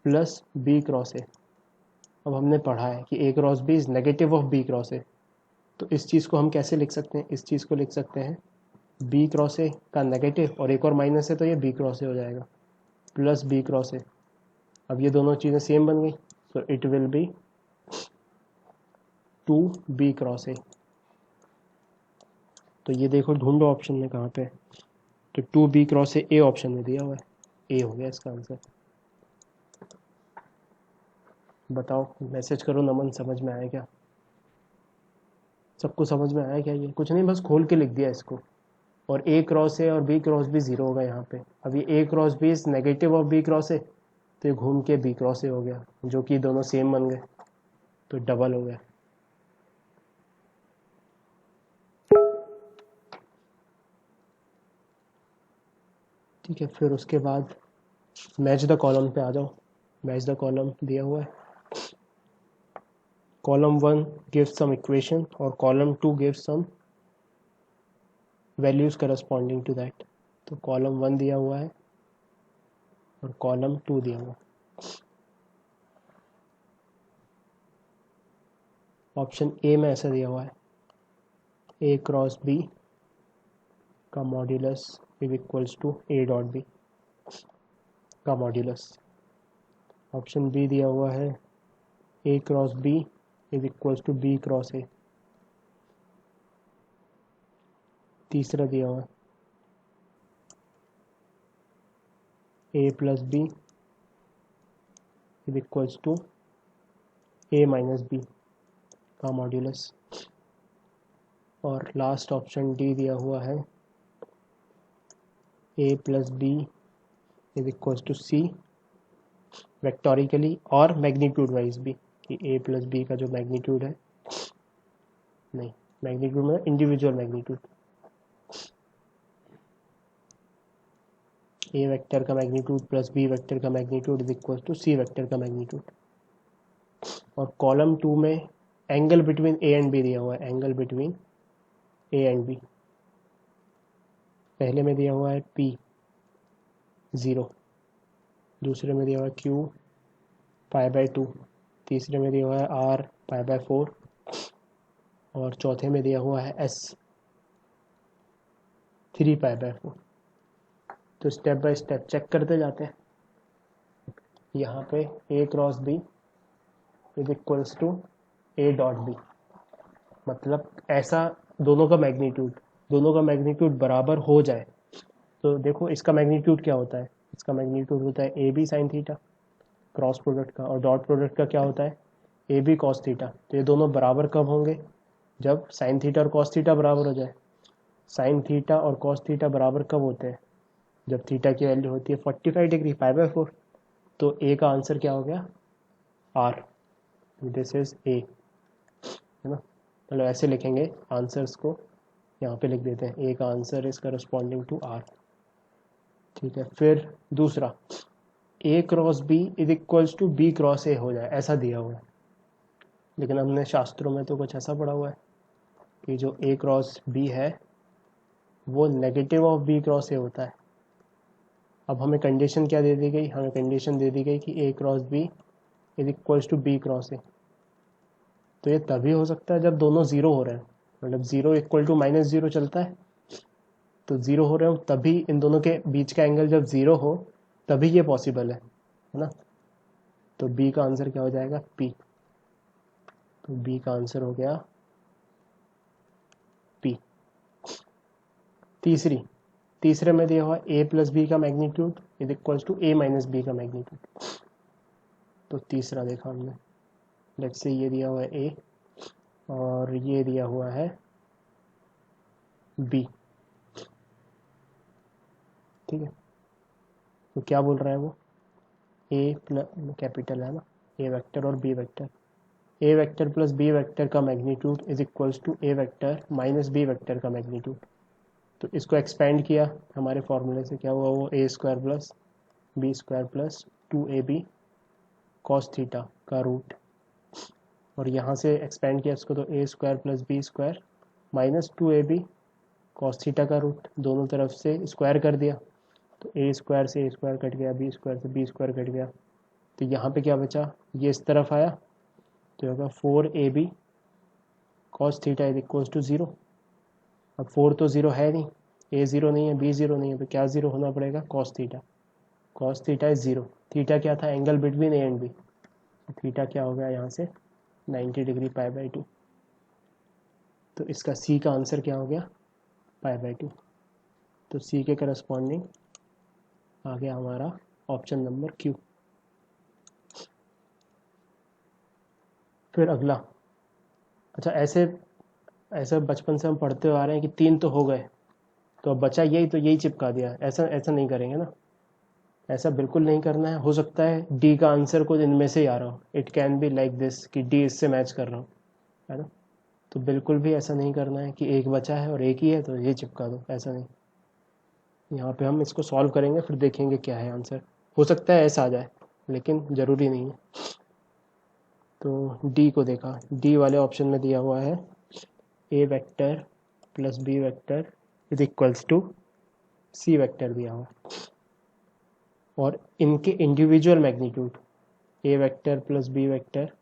plus b cross A. अब हमने पढ़ा है कि a cross B is negative of b cross A, तो इस चीज़ को हम कैसे लिख सकते हैं, इस चीज़ को लिख सकते हैं b क्रॉस ए का नेगेटिव, और एक और माइनस है तो ये b क्रॉस ए हो जाएगा, प्लस b क्रॉस ए। अब ये दोनों चीज़ें सेम बन गई, तो it will be 2b cross A. तो ये देखो ढूंढो ऑप्शन में कहाँ पे, तो 2b क्रॉस ए ऑप्शन में दिया हुआ है, ए हो गया इसका आंसर। बताओ, मैसेज करो नमन, समझ में आया क्या, सबको समझ में आया क्या, ये कुछ नहीं, बस खोल के लिख दिया इसको, और a क्रॉस ए और b क्रॉस बी जीरो होगा यहाँ पे। अब ये a cross B is negative of b cross A, तो ये घूम के b क्रॉस ए हो गया, जो कि दोनों सेम बन गए, तो डबल हो गया। ठीक है, फिर उसके बाद मैच द कॉलम पे आ जाओ। मैच द कॉलम दिया हुआ है, कॉलम 1 गिव्स सम इक्वेशन और column 2 gives some values corresponding to that. तो कॉलम 1 दिया हुआ है और कॉलम 2 दिया हुआ है। ऑप्शन ए में ऐसा दिया हुआ है, a क्रॉस b का modulus is equals to a dot b का मॉड्यूलस। ऑप्शन बी दिया हुआ है, a cross b is equals to b cross a। तीसरा दिया हुआ है, a plus B is equals to a minus B का मॉड्यूलस। और लास्ट ऑप्शन डी दिया हुआ है, a plus B is equals to C vectorially और मैग्नीट्यूड वाइज भी, कि a प्लस बी का जो मैग्नीट्यूड है, नहीं मैग्नीट्यूड में इंडिविजुअल मैग्नीट्यूड, a वेक्टर का मैग्नीट्यूड प्लस b वेक्टर का magnitude is equal to c vector का मैग्नीट्यूड। और कॉलम 2 में angle between a and b दिया हुआ है, angle between a and b। पहले में दिया हुआ है p 0, दूसरे में दिया हुआ है q π/2, तीसरे में दिया हुआ है r π/4, और चौथे में दिया हुआ है s 3 π/4। तो स्टेप बाय स्टेप चेक करते जाते हैं। यहाँ पे a cross b is equals to a dot b, मतलब ऐसा दोनों का मैग्नीट्यूड बराबर हो जाए। तो देखो इसका मैग्नीट्यूड क्या होता है, इसका मैग्नीट्यूड होता है a b sine theta cross product का, और डॉट प्रोडक्ट का क्या होता है a b कॉस थीटा। तो ये दोनों बराबर कब होंगे, जब साइन थीटा और कॉस थीटा बराबर हो जाए। साइन थीटा और कॉस थीटा बराबर कब होते हैं, जब थीटा की वैल्यू होती है 45 डिग्री π/4। तो a का आंसर क्या हो गया, r, दिस इज a, है ना। मतलब ऐसे लिखेंगे आंसर्स को, यहाँ पे लिख देते हैं ए का answer is corresponding to R. ठीक है, फिर दूसरा A cross B is equals to B cross A हो जाए, ऐसा दिया हुआ है। लेकिन हमने शास्त्रों में तो कुछ ऐसा पढ़ा हुआ है कि जो ए क्रॉस बी है वो negative of B cross A होता है। अब हमें कंडीशन क्या दे दी गई, हमें कंडीशन दे दी गई कि A cross B is equals to B cross A. तो ये तभी हो सकता है जब दोनों ज़ीरो हो रहे हैं, मतलब zero equal to minus zero चलता है, तो ज़ीरो हो रहे हो तभी इन दोनों के बीच का एंगल जब ज़ीरो हो तभी ये पॉसिबल है ना। तो बी का आंसर क्या हो जाएगा, पी। तो बी का आंसर हो गया पी। तीसरे में दिया हुआ ए प्लस बी का magnitude is equals to A minus B का मैग्नीट्यूड। तो तीसरा देखा हमने, लेट्स से ये दिया हुआ है ए और ये दिया हुआ है बी। ठीक है, तो क्या बोल रहा है वो, ए प्लस कैपिटल है ना, ए वेक्टर और B vector, A vector plus B vector का magnitude is equals to A vector minus B vector का मैग्नीट्यूड। तो इसको एक्सपेंड किया हमारे फॉर्मूले से, क्या हुआ वो A square plus B square plus 2ab cos theta का रूट, और यहाँ से एक्सपेंड किया इसको तो A square plus B square minus 2ab cos theta का रूट, दोनों तरफ से स्क्वायर कर दिया। तो ए स्क्वायर से ए स्क्वायर कट गया, बी स्क्वायर से बी स्क्वायर कट गया। तो यहाँ पे क्या बचा, ये इस तरफ आया तो होगा 4ab cos theta is equals to 0। अब 4 तो 0 है नहीं, ए 0 नहीं है, बी 0 नहीं है, तो क्या 0 होना पड़ेगा, cos theta. Cos theta is 0। थीटा क्या था, angle between A and B. थीटा क्या हो गया यहाँ से 90 डिग्री π/2। तो इसका सी का आंसर क्या हो गया, π/2। तो सी के करस्पॉन्डिंग आ गया हमारा ऑप्शन नंबर क्यू। फिर अगला, अच्छा ऐसे बचपन से हम पढ़ते आ रहे हैं कि 3 तो हो गए तो अब बचा यही, तो यही चिपका दिया, ऐसा नहीं करेंगे ना, ऐसा बिल्कुल नहीं करना है। हो सकता है डी का आंसर कुछ इनमें से ही आ रहा हो, it can be like this कि डी इससे मैच कर रहा हो, है ना। तो बिल्कुल भी ऐसा नहीं करना है कि एक बचा है और एक ही है तो ये चिपका दो, ऐसा नहीं। यहाँ पे हम इसको सॉल्व करेंगे फिर देखेंगे क्या है आंसर। हो सकता है ऐसा आ जाए लेकिन ज़रूरी नहीं है। तो डी को देखा, डी वाले ऑप्शन में दिया हुआ है A vector plus B vector is equals to C vector दिया हुआ, और इनके individual magnitude A vector plus B vector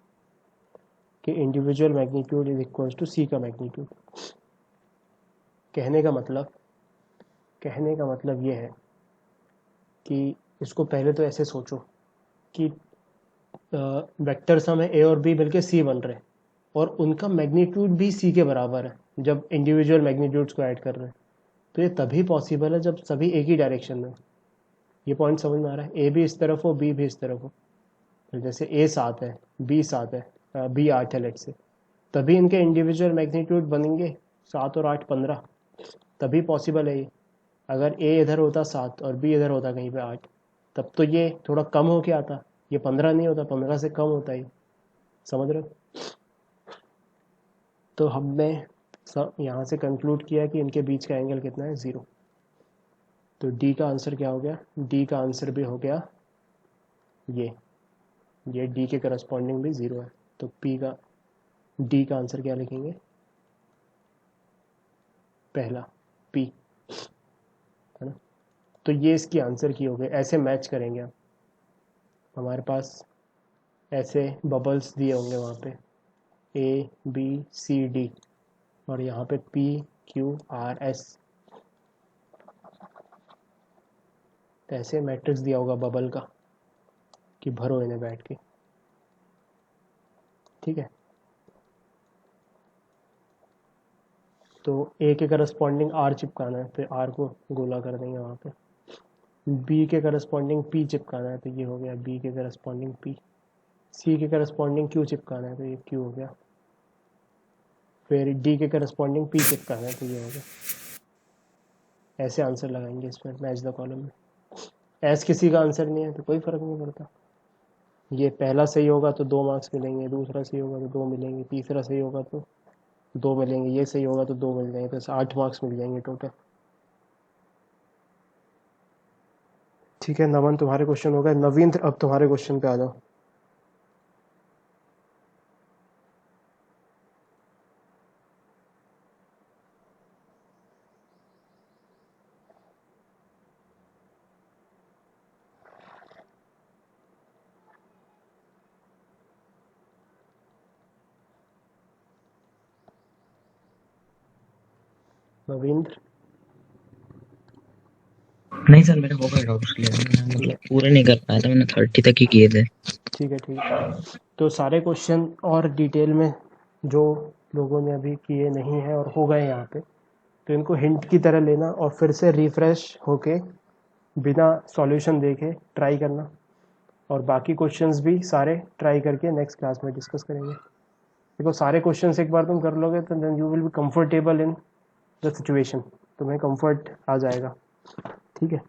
के individual magnitude is equals to C का मैग्नीट्यूड। कहने का मतलब ये है कि इसको पहले तो ऐसे सोचो कि वेक्टर सम है ए और बी बल्कि सी बन रहे हैं और उनका मैग्नीट्यूड भी सी के बराबर है जब इंडिविजुअल मैग्नीट्यूड्स को ऐड कर रहे हैं। तो ये तभी पॉसिबल है जब सभी एक ही डायरेक्शन में। ये पॉइंट समझ में आ रहा है, ए भी इस तरफ हो बी भी इस तरफ हो। तो जैसे ए 7 है बी 7 है बी 8 है लेट से, तभी इनके इंडिविजुअल मैग्नीट्यूड बनेंगे 7 और 8 15, तभी पॉसिबल है ये। अगर ए इधर होता 7 और बी इधर होता कहीं पे 8 तब तो ये थोड़ा कम हो के आता, ये 15 नहीं होता, 15 से कम होता ही, समझ रहे हो। तो हमने यहाँ से कंक्लूड किया कि इनके बीच का एंगल कितना है, 0। तो डी का आंसर क्या हो गया, डी का आंसर भी हो गया ये डी के करस्पॉन्डिंग भी 0 है। तो पी का डी का आंसर क्या लिखेंगे, पहला पी, है ना। तो ये इसकी आंसर की हो गई। ऐसे मैच करेंगे आप, हमारे पास ऐसे बबल्स दिए होंगे वहाँ पे ए बी सी डी और यहाँ पे पी क्यू आर एस, तो ऐसे मैट्रिक्स दिया होगा बबल का कि भरो इन्हें बैठ के, ठीक है। तो ए के करस्पॉन्डिंग आर चिपकाना है तो आर को गोला कर देंगे वहाँ पे। बी के करस्पॉन्डिंग पी चिपकाना है तो ये हो गया बी के करस्पॉन्डिंग पी। सी के करस्पॉन्डिंग क्यू चिपकाना है तो ये क्यू हो गया। फिर डी के करस्पॉन्डिंग पी चिपकाना है तो ये हो गया। ऐसे आंसर लगाएंगे इसमें मैच द कॉलम में। एस किसी का आंसर नहीं है तो कोई फ़र्क नहीं पड़ता। ये पहला सही होगा तो 2 मार्क्स मिलेंगे, दूसरा सही होगा तो 2 मिलेंगे, तीसरा सही होगा तो 2 मिलेंगे, ये सही होगा तो 2 मिल जाएंगे, तो 8 मार्क्स मिल जाएंगे टोटल। ठीक है नमन, तुम्हारे क्वेश्चन हो गए। नवीन अब तुम्हारे क्वेश्चन पे आ जाओ। नवींद्र नहीं सर मेरे हो गए डाउट क्लियर, मैं मतलब पूरे नहीं कर पाया था, मैंने 30 तक ही किए थे। ठीक है ठीक है, तो सारे क्वेश्चन और डिटेल में जो लोगों ने अभी किए नहीं हैं और हो गए यहाँ पे, तो इनको हिंट की तरह लेना और फिर से रिफ्रेश होके बिना सॉल्यूशन देखे ट्राई करना, और बाकी क्वेश्चंस भी सारे ट्राई करके नेक्स्ट क्लास में डिस्कस करेंगे। देखो सारे क्वेश्चंस एक बार तुम कर लोगे तो then you will be comfortable in the situation, तुम्हें कंफर्ट आ जाएगा। ठीक है।